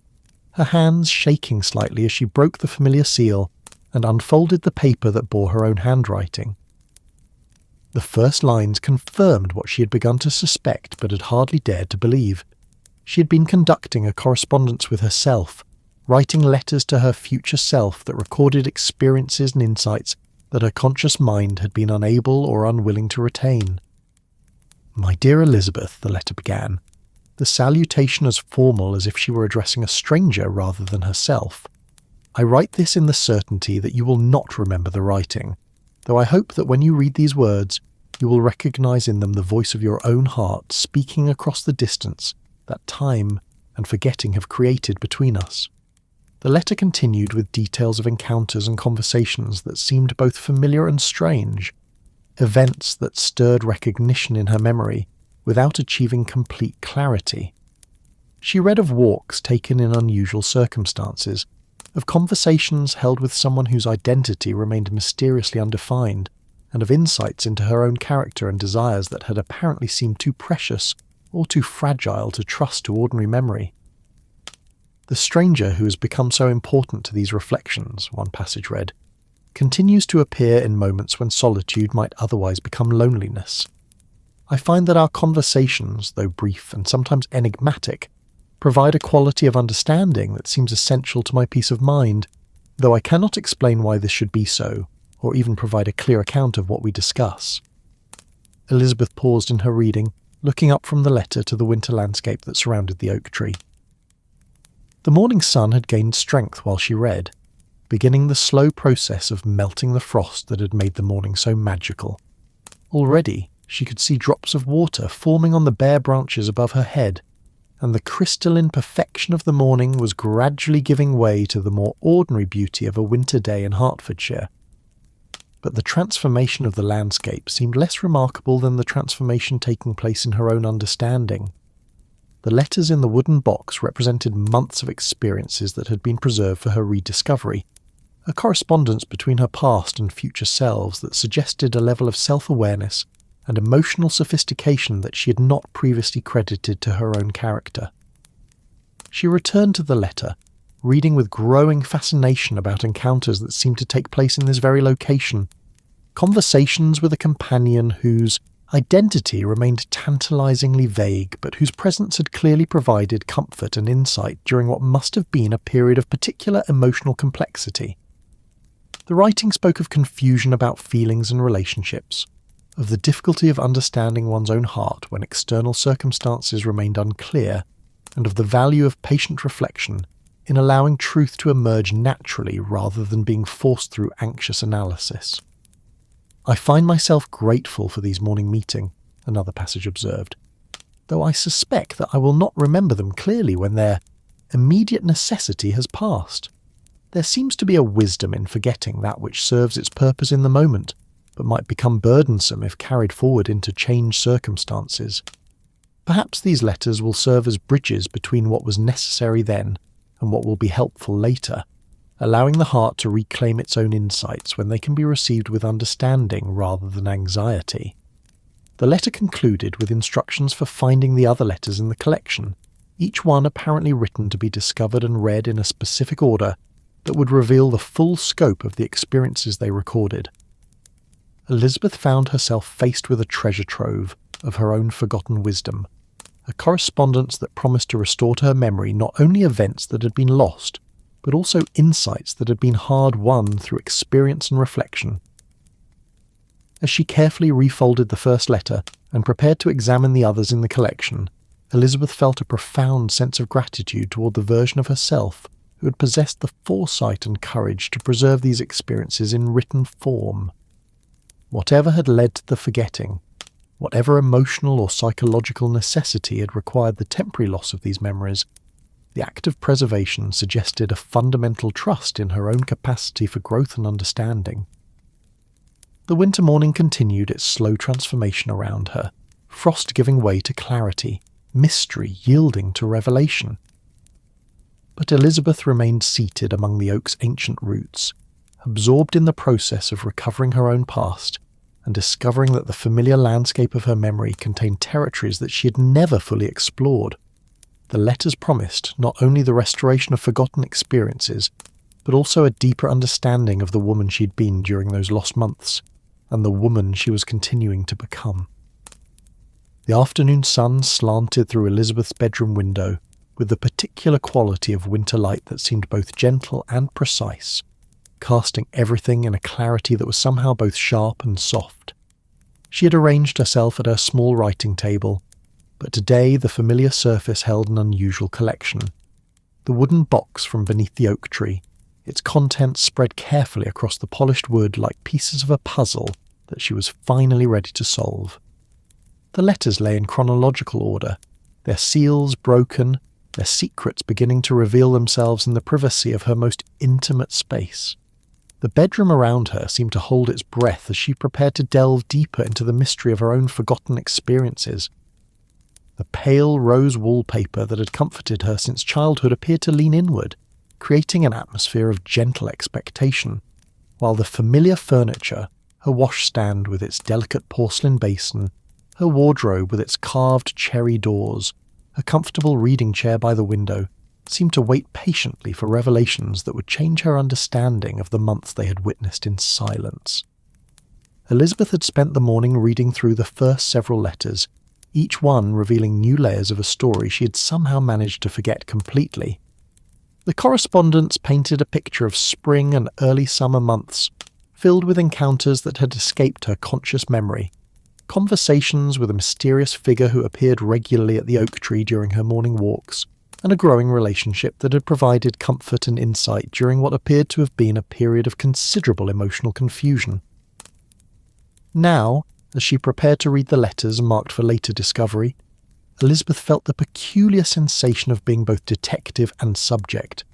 her hands shaking slightly as she broke the familiar seal and unfolded the paper that bore her own handwriting. The first lines confirmed what she had begun to suspect but had hardly dared to believe. She had been conducting a correspondence with herself, writing letters to her future self that recorded experiences and insights that her conscious mind had been unable or unwilling to retain. "My dear Elizabeth," the letter began, the salutation as formal as if she were addressing a stranger rather than herself. "I write this in the certainty that you will not remember the writing, though I hope that when you read these words, you will recognize in them the voice of your own heart speaking across the distance that time and forgetting have created between us." The letter continued with details of encounters and conversations that seemed both familiar and strange, events that stirred recognition in her memory without achieving complete clarity. She read of walks taken in unusual circumstances, of conversations held with someone whose identity remained mysteriously undefined, and of insights into her own character and desires that had apparently seemed too precious or too fragile to trust to ordinary memory. "The stranger who has become so important to these reflections," one passage read, "continues to appear in moments when solitude might otherwise become loneliness. I find that our conversations, though brief and sometimes enigmatic, provide a quality of understanding that seems essential to my peace of mind, though I cannot explain why this should be so, or even provide a clear account of what we discuss." Elizabeth paused in her reading, looking up from the letter to the winter landscape that surrounded the oak tree. The morning sun had gained strength while she read, beginning the slow process of melting the frost that had made the morning so magical. Already, she could see drops of water forming on the bare branches above her head, and the crystalline perfection of the morning was gradually giving way to the more ordinary beauty of a winter day in Hertfordshire. But the transformation of the landscape seemed less remarkable than the transformation taking place in her own understanding. The letters in the wooden box represented months of experiences that had been preserved for her rediscovery, a correspondence between her past and future selves that suggested a level of self-awareness and emotional sophistication that she had not previously credited to her own character. She returned to the letter, reading with growing fascination about encounters that seemed to take place in this very location, conversations with a companion whose identity remained tantalizingly vague, but whose presence had clearly provided comfort and insight during what must have been a period of particular emotional complexity. The writing spoke of confusion about feelings and relationships, of the difficulty of understanding one's own heart when external circumstances remained unclear, and of the value of patient reflection in allowing truth to emerge naturally rather than being forced through anxious analysis. "I find myself grateful for these morning meetings," another passage observed, "though I suspect that I will not remember them clearly when their immediate necessity has passed. There seems to be a wisdom in forgetting that which serves its purpose in the moment, but might become burdensome if carried forward into changed circumstances. Perhaps these letters will serve as bridges between what was necessary then and what will be helpful later, allowing the heart to reclaim its own insights when they can be received with understanding rather than anxiety." The letter concluded with instructions for finding the other letters in the collection, each one apparently written to be discovered and read in a specific order that would reveal the full scope of the experiences they recorded. Elizabeth found herself faced with a treasure trove of her own forgotten wisdom, a correspondence that promised to restore to her memory not only events that had been lost, but also insights that had been hard-won through experience and reflection. As she carefully refolded the first letter and prepared to examine the others in the collection, Elizabeth felt a profound sense of gratitude toward the version of herself who had possessed the foresight and courage to preserve these experiences in written form. Whatever had led to the forgetting, whatever emotional or psychological necessity had required the temporary loss of these memories, the act of preservation suggested a fundamental trust in her own capacity for growth and understanding. The winter morning continued its slow transformation around her, frost giving way to clarity, mystery yielding to revelation. But Elizabeth remained seated among the oak's ancient roots, absorbed in the process of recovering her own past and discovering that the familiar landscape of her memory contained territories that she had never fully explored. The letters promised not only the restoration of forgotten experiences, but also a deeper understanding of the woman she'd been during those lost months, and the woman she was continuing to become. The afternoon sun slanted through Elizabeth's bedroom window with the particular quality of winter light that seemed both gentle and precise, casting everything in a clarity that was somehow both sharp and soft. She had arranged herself at her small writing table, but today the familiar surface held an unusual collection. The wooden box from beneath the oak tree, its contents spread carefully across the polished wood like pieces of a puzzle that she was finally ready to solve. The letters lay in chronological order, their seals broken, their secrets beginning to reveal themselves in the privacy of her most intimate space. The bedroom around her seemed to hold its breath as she prepared to delve deeper into the mystery of her own forgotten experiences. The pale rose wallpaper that had comforted her since childhood appeared to lean inward, creating an atmosphere of gentle expectation, while the familiar furniture, her washstand with its delicate porcelain basin, her wardrobe with its carved cherry doors, her comfortable reading chair by the window, seemed to wait patiently for revelations that would change her understanding of the months they had witnessed in silence. Elizabeth had spent the morning reading through the first several letters, each one revealing new layers of a story she had somehow managed to forget completely. The correspondence painted a picture of spring and early summer months, filled with encounters that had escaped her conscious memory, conversations with a mysterious figure who appeared regularly at the oak tree during her morning walks, and a growing relationship that had provided comfort and insight during what appeared to have been a period of considerable emotional confusion. Now, as she prepared to read the letters marked for later discovery, Elizabeth felt the peculiar sensation of being both detective and subject,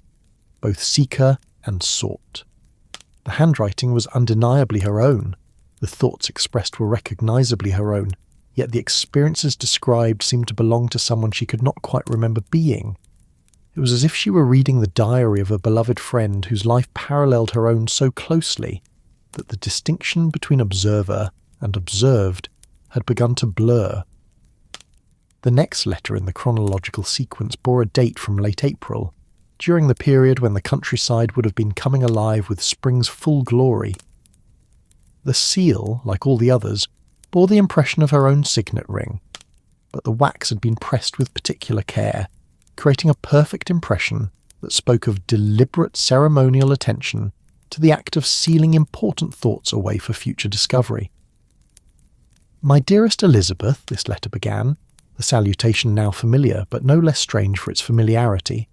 both seeker and sought. The handwriting was undeniably her own, the thoughts expressed were recognisably her own, yet the experiences described seemed to belong to someone she could not quite remember being. It was as if she were reading the diary of a beloved friend whose life paralleled her own so closely that the distinction between observer and observed had begun to blur. The next letter in the chronological sequence bore a date from late April, during the period when the countryside would have been coming alive with spring's full glory. The seal, like all the others, bore the impression of her own signet ring, but the wax had been pressed with particular care, creating a perfect impression that spoke of deliberate ceremonial attention to the act of sealing important thoughts away for future discovery. "My dearest Elizabeth," this letter began, the salutation now familiar but no less strange for its familiarity,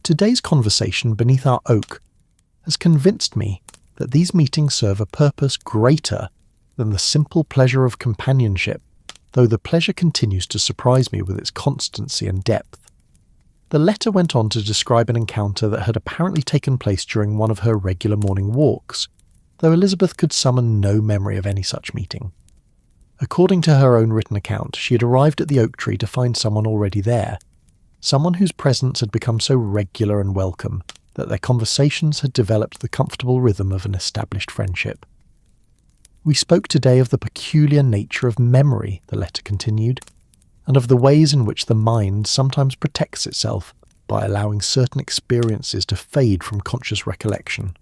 "today's conversation beneath our oak has convinced me that these meetings serve a purpose greater than the simple pleasure of companionship, though the pleasure continues to surprise me with its constancy and depth." The letter went on to describe an encounter that had apparently taken place during one of her regular morning walks, though Elizabeth could summon no memory of any such meeting. According to her own written account, she had arrived at the oak tree to find someone already there, someone whose presence had become so regular and welcome that their conversations had developed the comfortable rhythm of an established friendship. "We spoke today of the peculiar nature of memory," the letter continued, "and of the ways in which the mind sometimes protects itself by allowing certain experiences to fade from conscious recollection.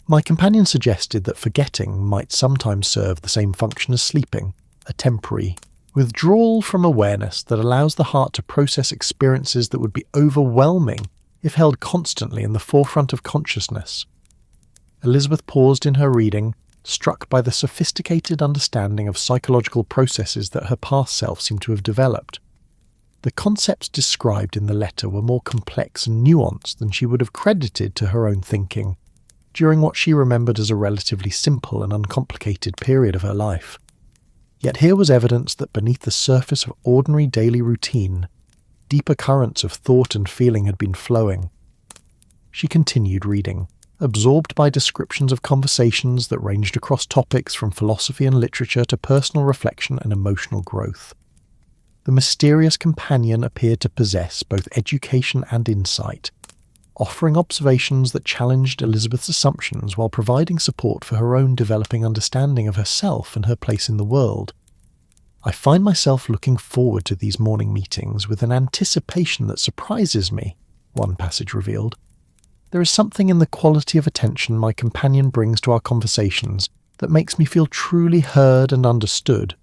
My companion suggested that forgetting might sometimes serve the same function as sleeping, a temporary withdrawal from awareness that allows the heart to process experiences that would be overwhelming if held constantly in the forefront of consciousness. Elizabeth paused in her reading, struck by the sophisticated understanding of psychological processes that her past self seemed to have developed. The concepts described in the letter were more complex and nuanced than she would have credited to her own thinking, during what she remembered as a relatively simple and uncomplicated period of her life. Yet here was evidence that beneath the surface of ordinary daily routine, deeper currents of thought and feeling had been flowing. She continued reading, absorbed by descriptions of conversations that ranged across topics from philosophy and literature to personal reflection and emotional growth. The mysterious companion appeared to possess both education and insight, offering observations that challenged Elizabeth's assumptions while providing support for her own developing understanding of herself and her place in the world. I find myself looking forward to these morning meetings with an anticipation that surprises me, one passage revealed. There is something in the quality of attention my companion brings to our conversations that makes me feel truly heard and understood.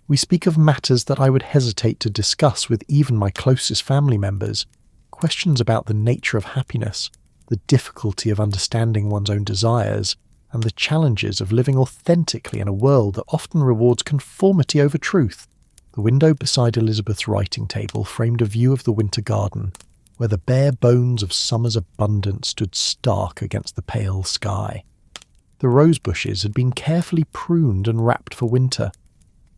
We speak of matters that I would hesitate to discuss with even my closest family members, questions about the nature of happiness, the difficulty of understanding one's own desires, and the challenges of living authentically in a world that often rewards conformity over truth. The window beside Elizabeth's writing table framed a view of the winter garden, where the bare bones of summer's abundance stood stark against the pale sky. The rose bushes had been carefully pruned and wrapped for winter,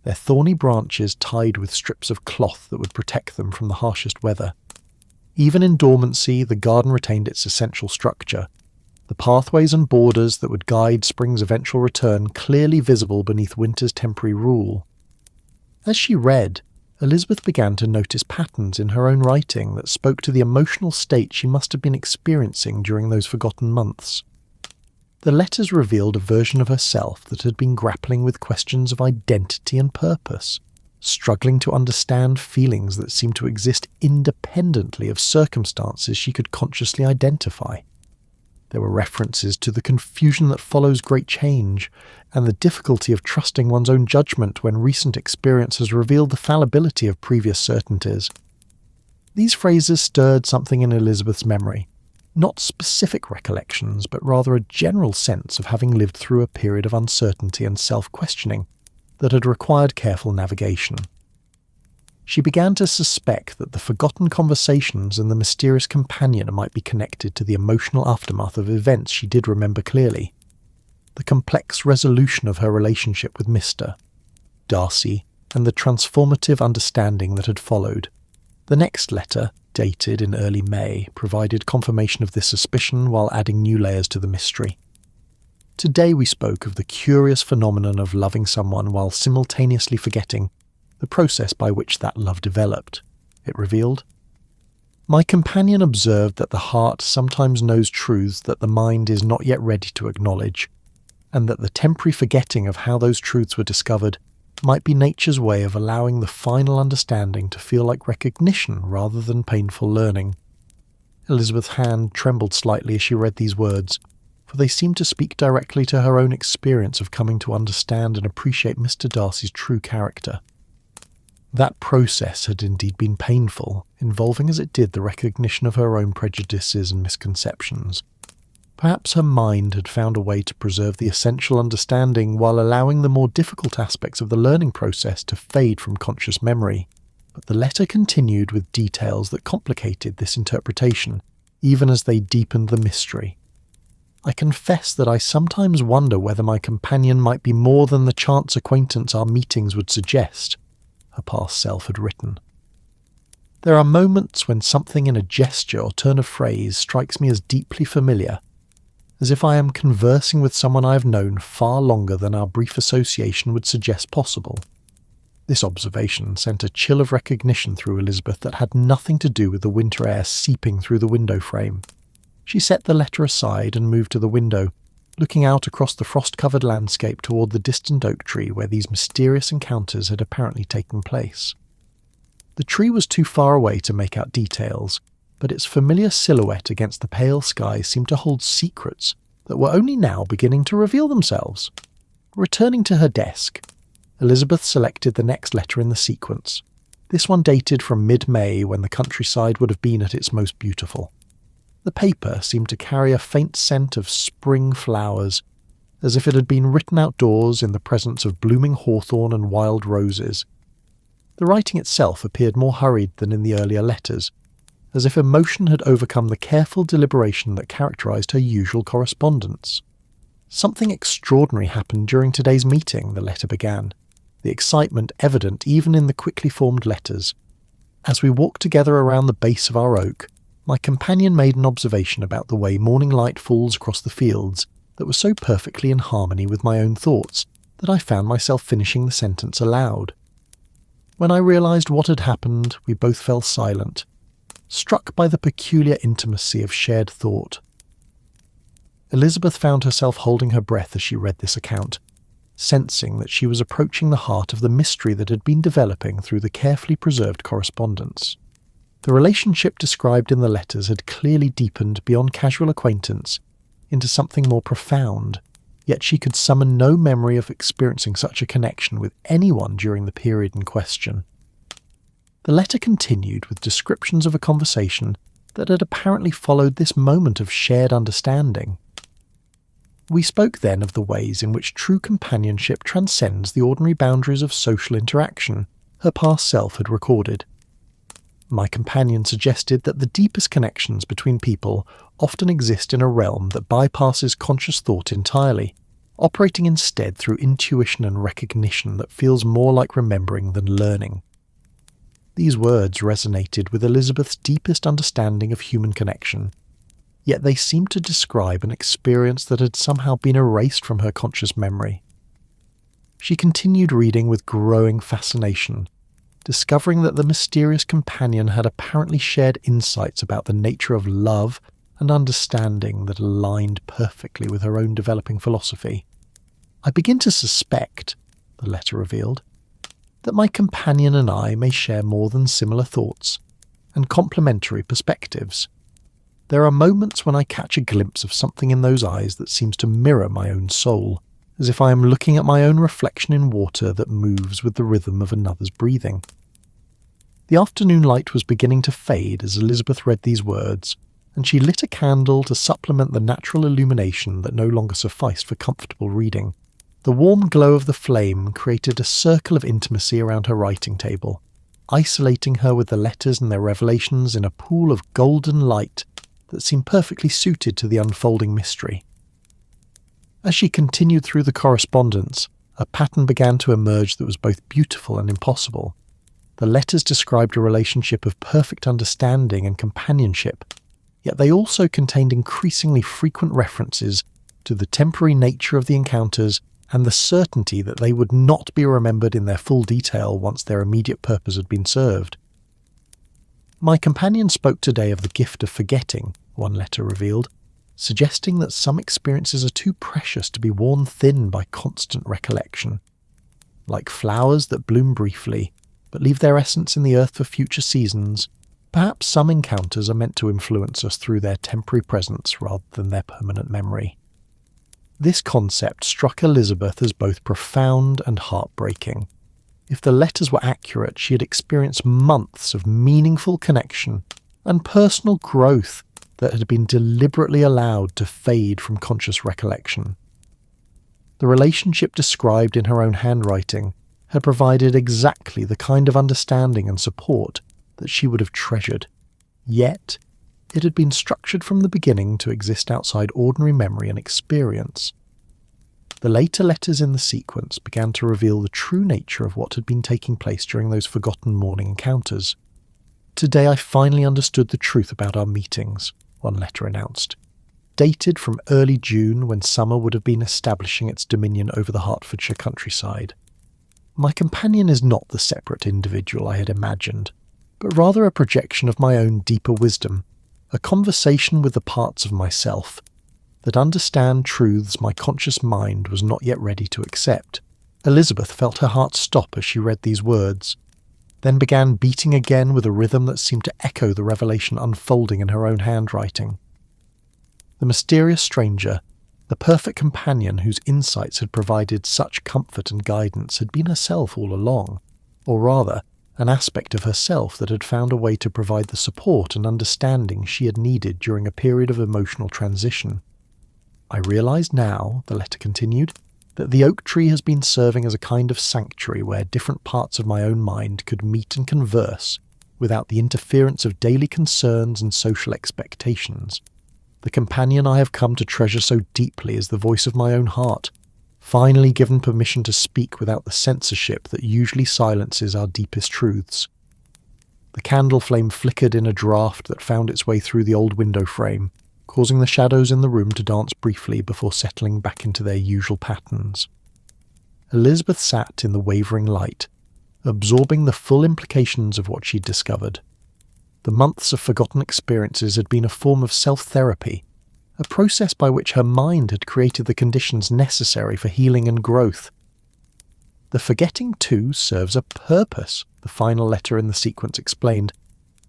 their thorny branches tied with strips of cloth that would protect them from the harshest weather. Even in dormancy, the garden retained its essential structure, the pathways and borders that would guide spring's eventual return clearly visible beneath winter's temporary rule. As she read, Elizabeth began to notice patterns in her own writing that spoke to the emotional state she must have been experiencing during those forgotten months. The letters revealed a version of herself that had been grappling with questions of identity and purpose, struggling to understand feelings that seemed to exist independently of circumstances she could consciously identify. There were references to the confusion that follows great change, and the difficulty of trusting one's own judgment when recent experience has revealed the fallibility of previous certainties. These phrases stirred something in Elizabeth's memory, not specific recollections, but rather a general sense of having lived through a period of uncertainty and self-questioning that had required careful navigation. She began to suspect that the forgotten conversations and the mysterious companion might be connected to the emotional aftermath of events she did remember clearly. The complex resolution of her relationship with Mr. Darcy and the transformative understanding that had followed. The next letter, dated in early May, provided confirmation of this suspicion while adding new layers to the mystery. Today we spoke of the curious phenomenon of loving someone while simultaneously forgetting, the process by which that love developed, it revealed. My companion observed that the heart sometimes knows truths that the mind is not yet ready to acknowledge, and that the temporary forgetting of how those truths were discovered might be nature's way of allowing the final understanding to feel like recognition rather than painful learning. Elizabeth's hand trembled slightly as she read these words, for they seemed to speak directly to her own experience of coming to understand and appreciate Mr. Darcy's true character. That process had indeed been painful, involving as it did the recognition of her own prejudices and misconceptions. Perhaps her mind had found a way to preserve the essential understanding while allowing the more difficult aspects of the learning process to fade from conscious memory. But the letter continued with details that complicated this interpretation, even as they deepened the mystery. I confess that I sometimes wonder whether my companion might be more than the chance acquaintance our meetings would suggest, her past self had written. There are moments when something in a gesture or turn of phrase strikes me as deeply familiar, as if I am conversing with someone I have known far longer than our brief association would suggest possible. This observation sent a chill of recognition through Elizabeth that had nothing to do with the winter air seeping through the window frame. She set the letter aside and moved to the window, looking out across the frost-covered landscape toward the distant oak tree where these mysterious encounters had apparently taken place. The tree was too far away to make out details, but its familiar silhouette against the pale sky seemed to hold secrets that were only now beginning to reveal themselves. Returning to her desk, Elizabeth selected the next letter in the sequence, this one dated from mid-May when the countryside would have been at its most beautiful. The paper seemed to carry a faint scent of spring flowers, as if it had been written outdoors in the presence of blooming hawthorn and wild roses. The writing itself appeared more hurried than in the earlier letters, as if emotion had overcome the careful deliberation that characterized her usual correspondence. "Something extraordinary happened during today's meeting," the letter began, the excitement evident even in the quickly formed letters. "As we walked together around the base of our oak, my companion made an observation about the way morning light falls across the fields that was so perfectly in harmony with my own thoughts that I found myself finishing the sentence aloud. When I realized what had happened, we both fell silent, struck by the peculiar intimacy of shared thought." Elizabeth found herself holding her breath as she read this account, sensing that she was approaching the heart of the mystery that had been developing through the carefully preserved correspondence. The relationship described in the letters had clearly deepened beyond casual acquaintance into something more profound, yet she could summon no memory of experiencing such a connection with anyone during the period in question. The letter continued with descriptions of a conversation that had apparently followed this moment of shared understanding. "We spoke then of the ways in which true companionship transcends the ordinary boundaries of social interaction," her past self had recorded. "My companion suggested that the deepest connections between people often exist in a realm that bypasses conscious thought entirely, operating instead through intuition and recognition that feels more like remembering than learning." These words resonated with Elizabeth's deepest understanding of human connection, yet they seemed to describe an experience that had somehow been erased from her conscious memory. She continued reading with growing fascination, discovering that the mysterious companion had apparently shared insights about the nature of love and understanding that aligned perfectly with her own developing philosophy. "I begin to suspect," the letter revealed, "that my companion and I may share more than similar thoughts and complementary perspectives. There are moments when I catch a glimpse of something in those eyes that seems to mirror my own soul, as if I am looking at my own reflection in water that moves with the rhythm of another's breathing." The afternoon light was beginning to fade as Elizabeth read these words, and she lit a candle to supplement the natural illumination that no longer sufficed for comfortable reading. The warm glow of the flame created a circle of intimacy around her writing table, isolating her with the letters and their revelations in a pool of golden light that seemed perfectly suited to the unfolding mystery. As she continued through the correspondence, a pattern began to emerge that was both beautiful and impossible. The letters described a relationship of perfect understanding and companionship, yet they also contained increasingly frequent references to the temporary nature of the encounters and the certainty that they would not be remembered in their full detail once their immediate purpose had been served. "My companion spoke today of the gift of forgetting," one letter revealed, suggesting that some experiences are too precious to be worn thin by constant recollection. Like flowers that bloom briefly, but leave their essence in the earth for future seasons, perhaps some encounters are meant to influence us through their temporary presence rather than their permanent memory. This concept struck Elizabeth as both profound and heartbreaking. If the letters were accurate, she had experienced months of meaningful connection and personal growth that had been deliberately allowed to fade from conscious recollection. The relationship described in her own handwriting had provided exactly the kind of understanding and support that she would have treasured. Yet, it had been structured from the beginning to exist outside ordinary memory and experience. The later letters in the sequence began to reveal the true nature of what had been taking place during those forgotten morning encounters. "Today I finally understood the truth about our meetings," one letter announced, dated from early June when summer would have been establishing its dominion over the Hertfordshire countryside. "My companion is not the separate individual I had imagined, but rather a projection of my own deeper wisdom, a conversation with the parts of myself that understand truths my conscious mind was not yet ready to accept." Elizabeth felt her heart stop as she read these words, then began beating again with a rhythm that seemed to echo the revelation unfolding in her own handwriting. The mysterious stranger, the perfect companion whose insights had provided such comfort and guidance, had been herself all along, or rather, an aspect of herself that had found a way to provide the support and understanding she had needed during a period of emotional transition. I realise now, the letter continued, that the oak tree has been serving as a kind of sanctuary where different parts of my own mind could meet and converse without the interference of daily concerns and social expectations. The companion I have come to treasure so deeply is the voice of my own heart, finally given permission to speak without the censorship that usually silences our deepest truths. The candle flame flickered in a draught that found its way through the old window frame, causing the shadows in the room to dance briefly before settling back into their usual patterns. Elizabeth sat in the wavering light, absorbing the full implications of what she'd discovered. The months of forgotten experiences had been a form of self-therapy, a process by which her mind had created the conditions necessary for healing and growth. The forgetting, too, serves a purpose, the final letter in the sequence explained,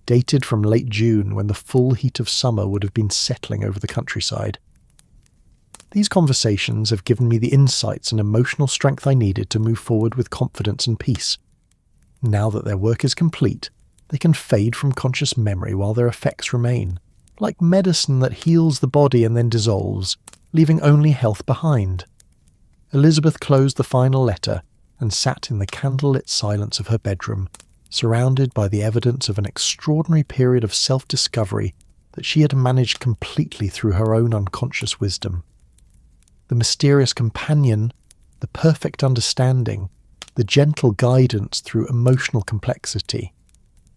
dated from late June when the full heat of summer would have been settling over the countryside. These conversations have given me the insights and emotional strength I needed to move forward with confidence and peace. Now that their work is complete, they can fade from conscious memory while their effects remain, like medicine that heals the body and then dissolves, leaving only health behind. Elizabeth closed the final letter and sat in the candlelit silence of her bedroom, surrounded by the evidence of an extraordinary period of self-discovery that she had managed completely through her own unconscious wisdom. The mysterious companion, the perfect understanding, the gentle guidance through emotional complexity,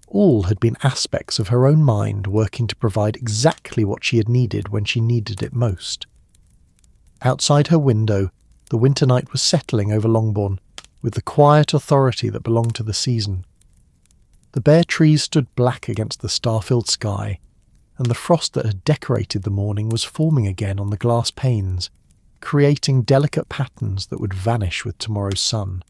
all had been aspects of her own mind working to provide exactly what she had needed when she needed it most. Outside her window, the winter night was settling over Longbourn, with the quiet authority that belonged to the season. The bare trees stood black against the star-filled sky, and the frost that had decorated the morning was forming again on the glass panes, creating delicate patterns that would vanish with tomorrow's sun.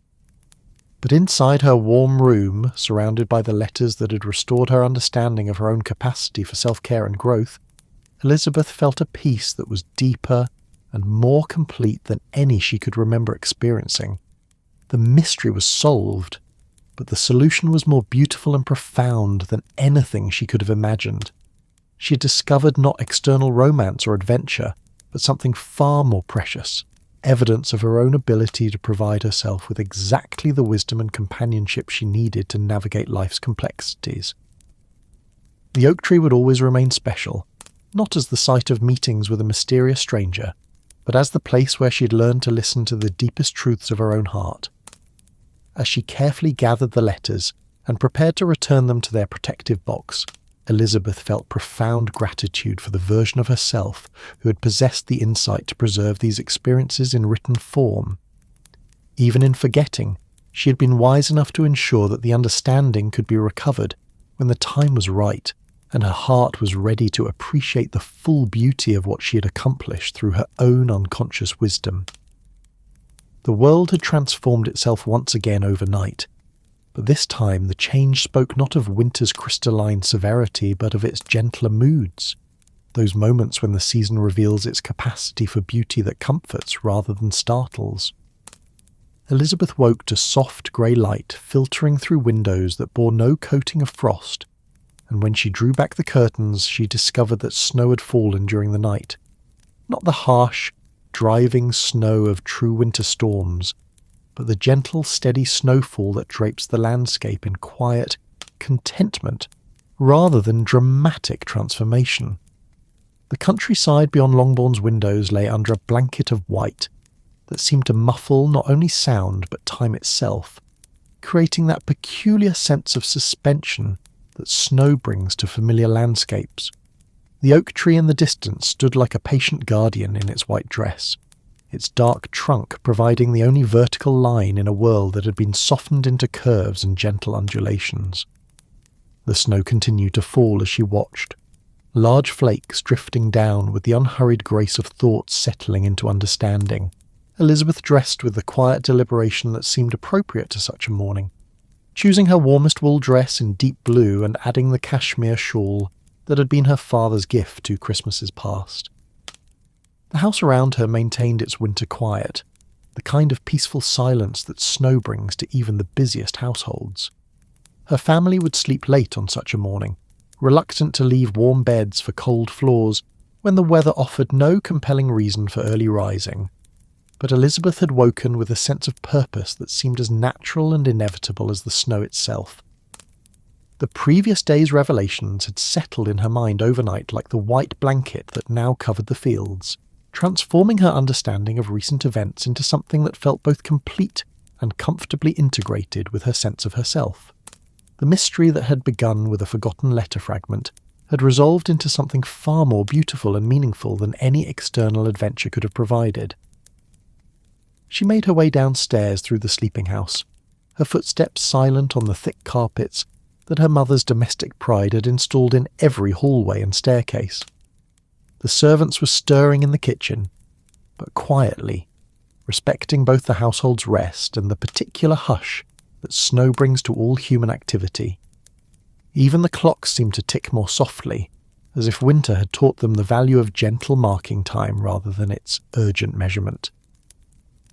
But inside her warm room, surrounded by the letters that had restored her understanding of her own capacity for self-care and growth, Elizabeth felt a peace that was deeper and more complete than any she could remember experiencing. The mystery was solved, but the solution was more beautiful and profound than anything she could have imagined. She had discovered not external romance or adventure, but something far more precious, evidence of her own ability to provide herself with exactly the wisdom and companionship she needed to navigate life's complexities. The oak tree would always remain special, not as the site of meetings with a mysterious stranger, but as the place where she had learned to listen to the deepest truths of her own heart. As she carefully gathered the letters and prepared to return them to their protective box, Elizabeth felt profound gratitude for the version of herself who had possessed the insight to preserve these experiences in written form. Even in forgetting, she had been wise enough to ensure that the understanding could be recovered when the time was right and her heart was ready to appreciate the full beauty of what she had accomplished through her own unconscious wisdom. The world had transformed itself once again overnight, but this time the change spoke not of winter's crystalline severity but of its gentler moods, those moments when the season reveals its capacity for beauty that comforts rather than startles. Elizabeth woke to soft grey light filtering through windows that bore no coating of frost, and when she drew back the curtains she discovered that snow had fallen during the night. Not the harsh, driving snow of true winter storms, but the gentle, steady snowfall that drapes the landscape in quiet contentment rather than dramatic transformation. The countryside beyond Longbourn's windows lay under a blanket of white that seemed to muffle not only sound but time itself, creating that peculiar sense of suspension that snow brings to familiar landscapes. The oak tree in the distance stood like a patient guardian in its white dress, its dark trunk providing the only vertical line in a world that had been softened into curves and gentle undulations. The snow continued to fall as she watched, large flakes drifting down with the unhurried grace of thoughts settling into understanding. Elizabeth dressed with the quiet deliberation that seemed appropriate to such a morning, choosing her warmest wool dress in deep blue and adding the cashmere shawl that had been her father's gift 2 Christmases past. The house around her maintained its winter quiet, the kind of peaceful silence that snow brings to even the busiest households. Her family would sleep late on such a morning, reluctant to leave warm beds for cold floors when the weather offered no compelling reason for early rising. But Elizabeth had woken with a sense of purpose that seemed as natural and inevitable as the snow itself. The previous day's revelations had settled in her mind overnight like the white blanket that now covered the fields, transforming her understanding of recent events into something that felt both complete and comfortably integrated with her sense of herself. The mystery that had begun with a forgotten letter fragment had resolved into something far more beautiful and meaningful than any external adventure could have provided. She made her way downstairs through the sleeping house, her footsteps silent on the thick carpets that her mother's domestic pride had installed in every hallway and staircase. The servants were stirring in the kitchen, but quietly, respecting both the household's rest and the particular hush that snow brings to all human activity. Even the clocks seemed to tick more softly, as if winter had taught them the value of gentle marking time rather than its urgent measurement.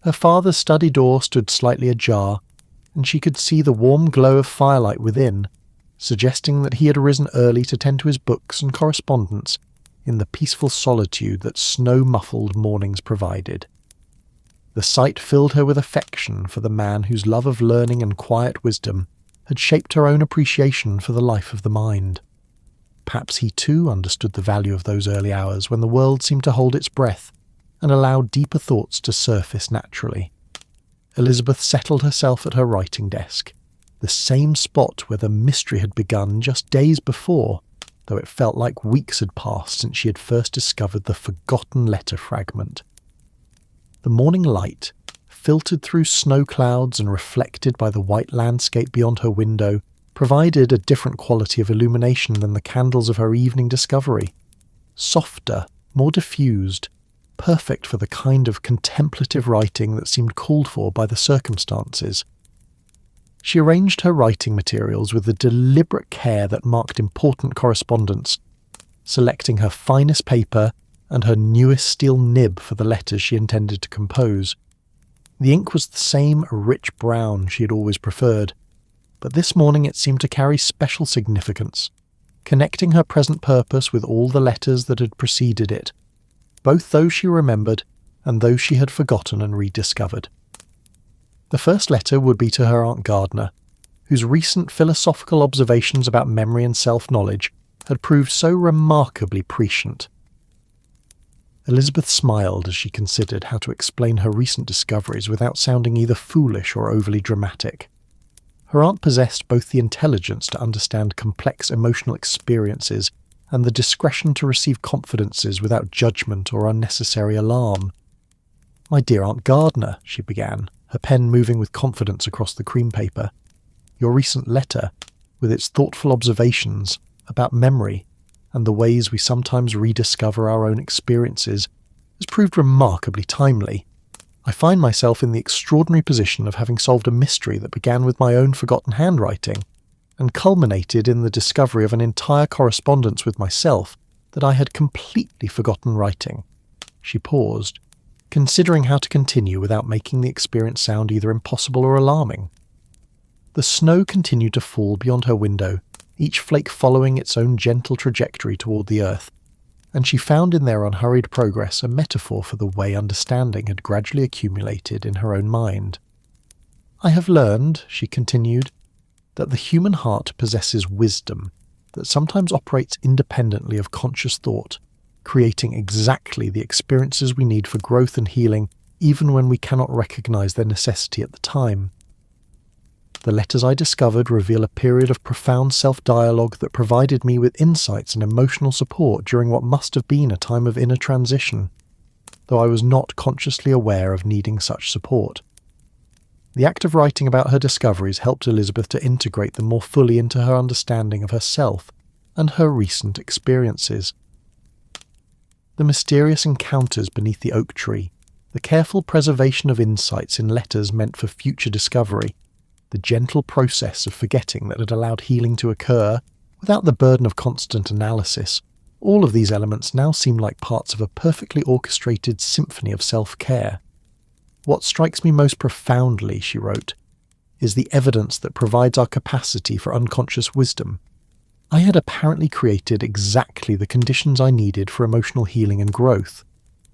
Her father's study door stood slightly ajar, and she could see the warm glow of firelight within, suggesting that he had arisen early to tend to his books and correspondence in the peaceful solitude that snow-muffled mornings provided. The sight filled her with affection for the man whose love of learning and quiet wisdom had shaped her own appreciation for the life of the mind. Perhaps he too understood the value of those early hours when the world seemed to hold its breath and allowed deeper thoughts to surface naturally. Elizabeth settled herself at her writing desk, the same spot where the mystery had begun just days before, though it felt like weeks had passed since she had first discovered the forgotten letter fragment. The morning light, filtered through snow clouds and reflected by the white landscape beyond her window, provided a different quality of illumination than the candles of her evening discovery. Softer, more diffused, perfect for the kind of contemplative writing that seemed called for by the circumstances. She arranged her writing materials with the deliberate care that marked important correspondence, selecting her finest paper and her newest steel nib for the letters she intended to compose. The ink was the same rich brown she had always preferred, but this morning it seemed to carry special significance, connecting her present purpose with all the letters that had preceded it, both those she remembered and those she had forgotten and rediscovered. The first letter would be to her Aunt Gardner, whose recent philosophical observations about memory and self-knowledge had proved so remarkably prescient. Elizabeth smiled as she considered how to explain her recent discoveries without sounding either foolish or overly dramatic. Her aunt possessed both the intelligence to understand complex emotional experiences and the discretion to receive confidences without judgment or unnecessary alarm. "My dear Aunt Gardner," she began, her pen moving with confidence across the cream paper, "your recent letter, with its thoughtful observations about memory and the ways we sometimes rediscover our own experiences, has proved remarkably timely. I find myself in the extraordinary position of having solved a mystery that began with my own forgotten handwriting, and culminated in the discovery of an entire correspondence with myself that I had completely forgotten writing." She paused, considering how to continue without making the experience sound either impossible or alarming. The snow continued to fall beyond her window, each flake following its own gentle trajectory toward the earth, and she found in their unhurried progress a metaphor for the way understanding had gradually accumulated in her own mind. "I have learned," she continued, "that the human heart possesses wisdom that sometimes operates independently of conscious thought, creating exactly the experiences we need for growth and healing even when we cannot recognize their necessity at the time. The letters I discovered reveal a period of profound self-dialogue that provided me with insights and emotional support during what must have been a time of inner transition, though I was not consciously aware of needing such support." The act of writing about her discoveries helped Elizabeth to integrate them more fully into her understanding of herself and her recent experiences. The mysterious encounters beneath the oak tree, the careful preservation of insights in letters meant for future discovery, the gentle process of forgetting that had allowed healing to occur without the burden of constant analysis, all of these elements now seem like parts of a perfectly orchestrated symphony of self-care. "What strikes me most profoundly," she wrote, is the evidence that provides our capacity for unconscious wisdom. I had apparently created exactly the conditions I needed for emotional healing and growth,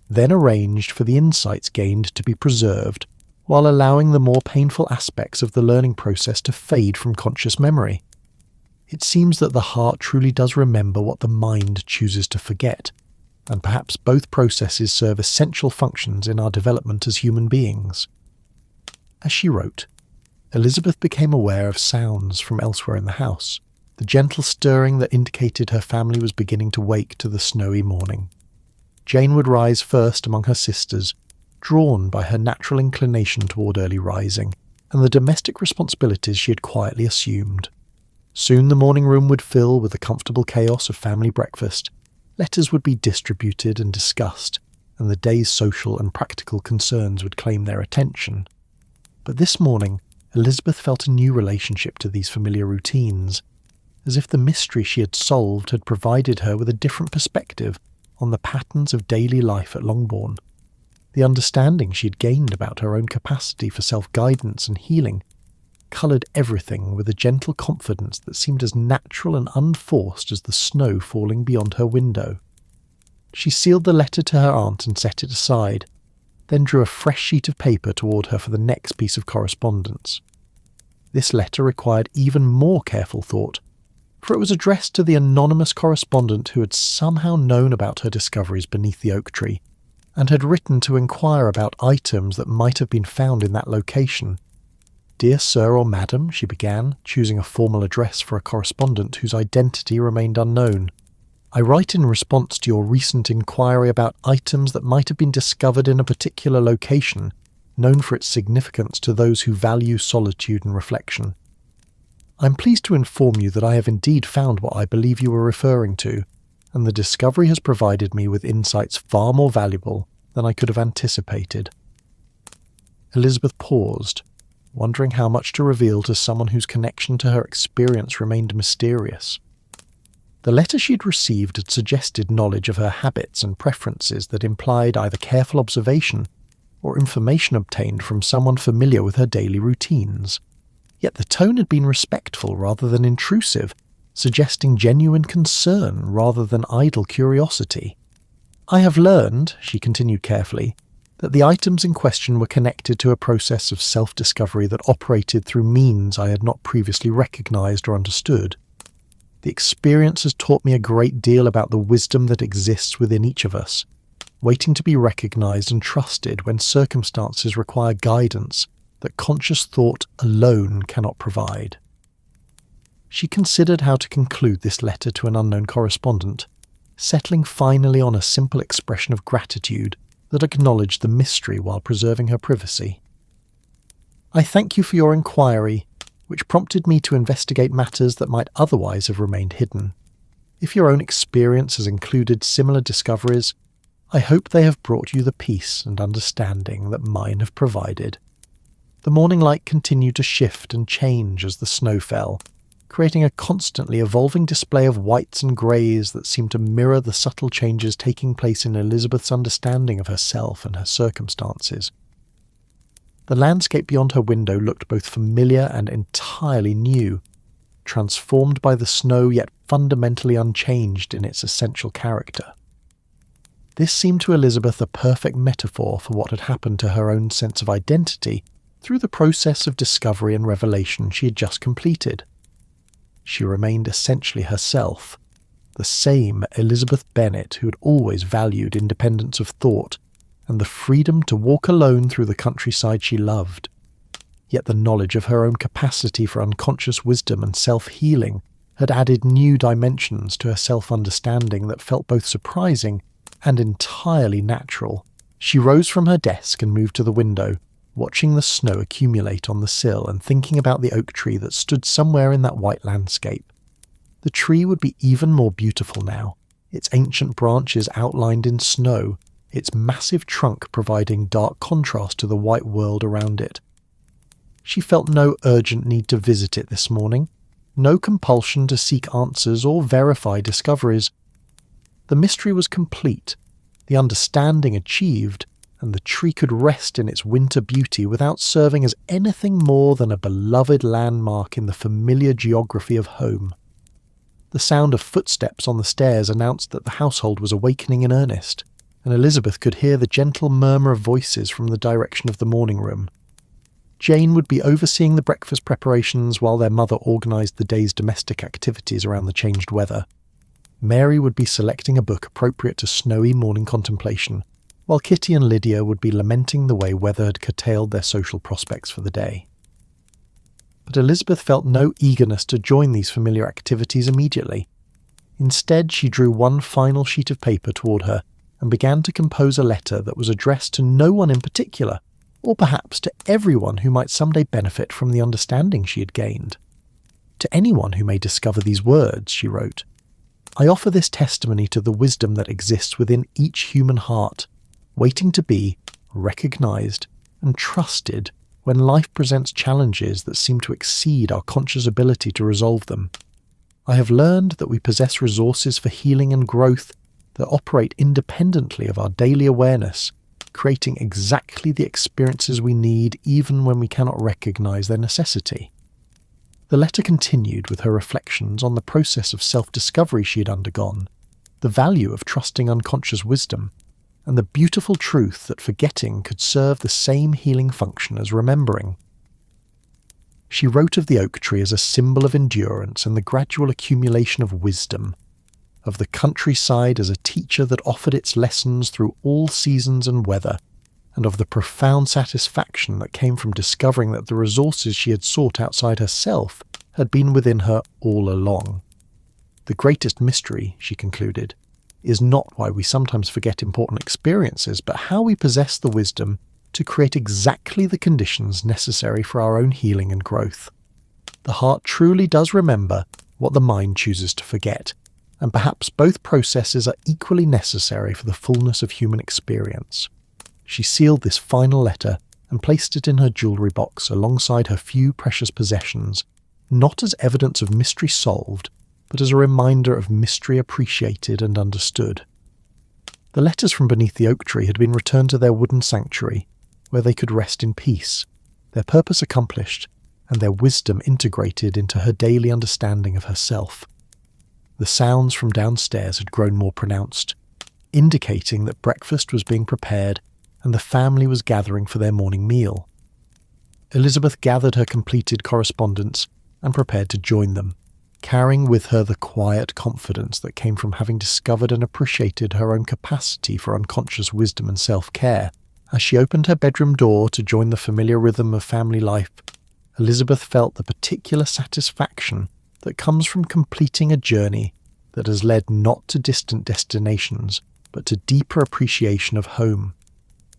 then arranged for the insights gained to be preserved while allowing the more painful aspects of the learning process to fade from conscious memory. It seems that the heart truly does remember what the mind chooses to forget, and perhaps both processes serve essential functions in our development as human beings. As she wrote, Elizabeth became aware of sounds from elsewhere in the house, the gentle stirring that indicated her family was beginning to wake to the snowy morning. Jane would rise first among her sisters, drawn by her natural inclination toward early rising and the domestic responsibilities she had quietly assumed. Soon the morning room would fill with the comfortable chaos of family breakfast. Letters would be distributed and discussed, and the day's social and practical concerns would claim their attention. But this morning, Elizabeth felt a new relationship to these familiar routines, as if the mystery she had solved had provided her with a different perspective on the patterns of daily life at Longbourn. The understanding she had gained about her own capacity for self-guidance and healing coloured everything with a gentle confidence that seemed as natural and unforced as the snow falling beyond her window. She sealed the letter to her aunt and set it aside, then drew a fresh sheet of paper toward her for the next piece of correspondence. This letter required even more careful thought, for it was addressed to the anonymous correspondent who had somehow known about her discoveries beneath the oak tree, and had written to inquire about items that might have been found in that location. "Dear Sir or Madam," she began, choosing a formal address for a correspondent whose identity remained unknown. "I write in response to your recent inquiry about items that might have been discovered in a particular location, known for its significance to those who value solitude and reflection. I am pleased to inform you that I have indeed found what I believe you were referring to, and the discovery has provided me with insights far more valuable than I could have anticipated." Elizabeth paused, wondering how much to reveal to someone whose connection to her experience remained mysterious. The letter she had received had suggested knowledge of her habits and preferences that implied either careful observation or information obtained from someone familiar with her daily routines. Yet the tone had been respectful rather than intrusive, suggesting genuine concern rather than idle curiosity. "I have learned," she continued carefully, "that the items in question were connected to a process of self-discovery that operated through means I had not previously recognized or understood. The experience has taught me a great deal about the wisdom that exists within each of us, waiting to be recognized and trusted when circumstances require guidance that conscious thought alone cannot provide." She considered how to conclude this letter to an unknown correspondent, settling finally on a simple expression of gratitude that acknowledged the mystery while preserving her privacy. "I thank you for your inquiry, which prompted me to investigate matters that might otherwise have remained hidden. If your own experience has included similar discoveries, I hope they have brought you the peace and understanding that mine have provided." The morning light continued to shift and change as the snow fell, creating a constantly evolving display of whites and greys that seemed to mirror the subtle changes taking place in Elizabeth's understanding of herself and her circumstances. The landscape beyond her window looked both familiar and entirely new, transformed by the snow yet fundamentally unchanged in its essential character. This seemed to Elizabeth a perfect metaphor for what had happened to her own sense of identity through the process of discovery and revelation she had just completed. She remained essentially herself, the same Elizabeth Bennet who had always valued independence of thought and the freedom to walk alone through the countryside she loved. Yet the knowledge of her own capacity for unconscious wisdom and self-healing had added new dimensions to her self-understanding that felt both surprising and entirely natural. She rose from her desk and moved to the window, watching the snow accumulate on the sill and thinking about the oak tree that stood somewhere in that white landscape. The tree would be even more beautiful now, its ancient branches outlined in snow, its massive trunk providing dark contrast to the white world around it. She felt no urgent need to visit it this morning, no compulsion to seek answers or verify discoveries. The mystery was complete, the understanding achieved, and the tree could rest in its winter beauty without serving as anything more than a beloved landmark in the familiar geography of home. The sound of footsteps on the stairs announced that the household was awakening in earnest, and Elizabeth could hear the gentle murmur of voices from the direction of the morning room. Jane would be overseeing the breakfast preparations while their mother organised the day's domestic activities around the changed weather. Mary would be selecting a book appropriate to snowy morning contemplation, while Kitty and Lydia would be lamenting the way weather had curtailed their social prospects for the day. But Elizabeth felt no eagerness to join these familiar activities immediately. Instead, she drew one final sheet of paper toward her and began to compose a letter that was addressed to no one in particular, or perhaps to everyone who might someday benefit from the understanding she had gained. To anyone who may discover these words, she wrote, I offer this testimony to the wisdom that exists within each human heart, waiting to be recognised and trusted when life presents challenges that seem to exceed our conscious ability to resolve them. I have learned that we possess resources for healing and growth that operate independently of our daily awareness, creating exactly the experiences we need even when we cannot recognise their necessity. The letter continued with her reflections on the process of self-discovery she had undergone, the value of trusting unconscious wisdom, and the beautiful truth that forgetting could serve the same healing function as remembering. She wrote of the oak tree as a symbol of endurance and the gradual accumulation of wisdom, of the countryside as a teacher that offered its lessons through all seasons and weather, and of the profound satisfaction that came from discovering that the resources she had sought outside herself had been within her all along. The greatest mystery, she concluded, is not why we sometimes forget important experiences, but how we possess the wisdom to create exactly the conditions necessary for our own healing and growth. The heart truly does remember what the mind chooses to forget, and perhaps both processes are equally necessary for the fullness of human experience. She sealed this final letter and placed it in her jewellery box alongside her few precious possessions, not as evidence of mystery solved, but as a reminder of mystery appreciated and understood. The letters from beneath the oak tree had been returned to their wooden sanctuary, where they could rest in peace, their purpose accomplished, and their wisdom integrated into her daily understanding of herself. The sounds from downstairs had grown more pronounced, indicating that breakfast was being prepared and the family was gathering for their morning meal. Elizabeth gathered her completed correspondence and prepared to join them, carrying with her the quiet confidence that came from having discovered and appreciated her own capacity for unconscious wisdom and self-care. As she opened her bedroom door to join the familiar rhythm of family life, Elizabeth felt the particular satisfaction that comes from completing a journey that has led not to distant destinations, but to deeper appreciation of home.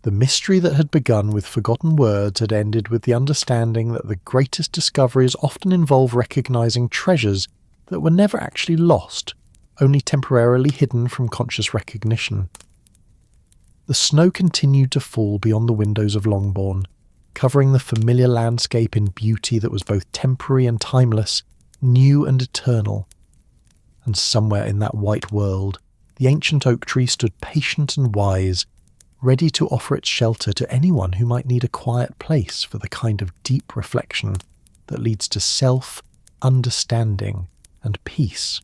The mystery that had begun with forgotten words had ended with the understanding that the greatest discoveries often involve recognizing treasures that were never actually lost, only temporarily hidden from conscious recognition. The snow continued to fall beyond the windows of Longbourn, covering the familiar landscape in beauty that was both temporary and timeless, new and eternal. And somewhere in that white world, the ancient oak tree stood patient and wise, ready to offer its shelter to anyone who might need a quiet place for the kind of deep reflection that leads to self-understanding and peace.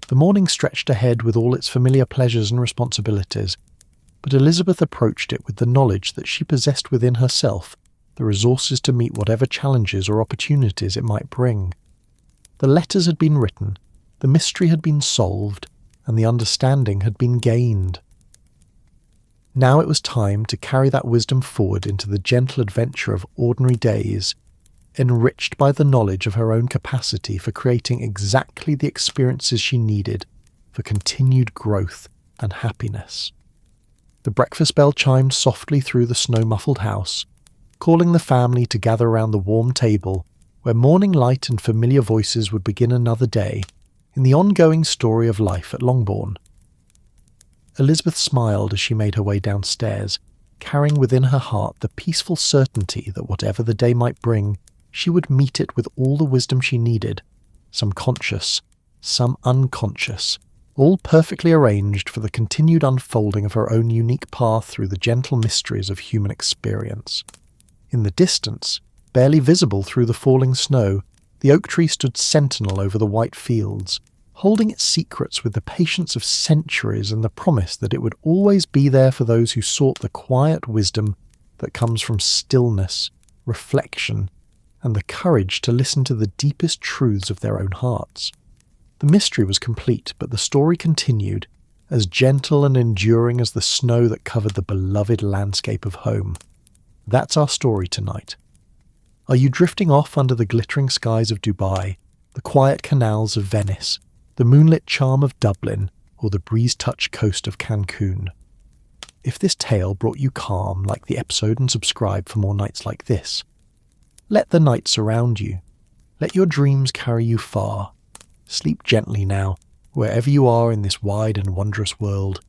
The morning stretched ahead with all its familiar pleasures and responsibilities, but Elizabeth approached it with the knowledge that she possessed within herself the resources to meet whatever challenges or opportunities it might bring. The letters had been written, the mystery had been solved, and the understanding had been gained. Now it was time to carry that wisdom forward into the gentle adventure of ordinary days, enriched by the knowledge of her own capacity for creating exactly the experiences she needed for continued growth and happiness. The breakfast bell chimed softly through the snow-muffled house, calling the family to gather around the warm table where morning light and familiar voices would begin another day in the ongoing story of life at Longbourn. Elizabeth smiled as she made her way downstairs, carrying within her heart the peaceful certainty that whatever the day might bring, she would meet it with all the wisdom she needed, some conscious, some unconscious, all perfectly arranged for the continued unfolding of her own unique path through the gentle mysteries of human experience. In the distance, barely visible through the falling snow, the oak tree stood sentinel over the white fields, holding its secrets with the patience of centuries and the promise that it would always be there for those who sought the quiet wisdom that comes from stillness, reflection, and the courage to listen to the deepest truths of their own hearts. The mystery was complete, but the story continued, as gentle and enduring as the snow that covered the beloved landscape of home. That's our story tonight. Are you drifting off under the glittering skies of Dubai, the quiet canals of Venice, the moonlit charm of Dublin, or the breeze-touched coast of Cancun? If this tale brought you calm, like the episode and subscribe for more nights like this. Let the night surround you. Let your dreams carry you far. Sleep gently now, wherever you are in this wide and wondrous world.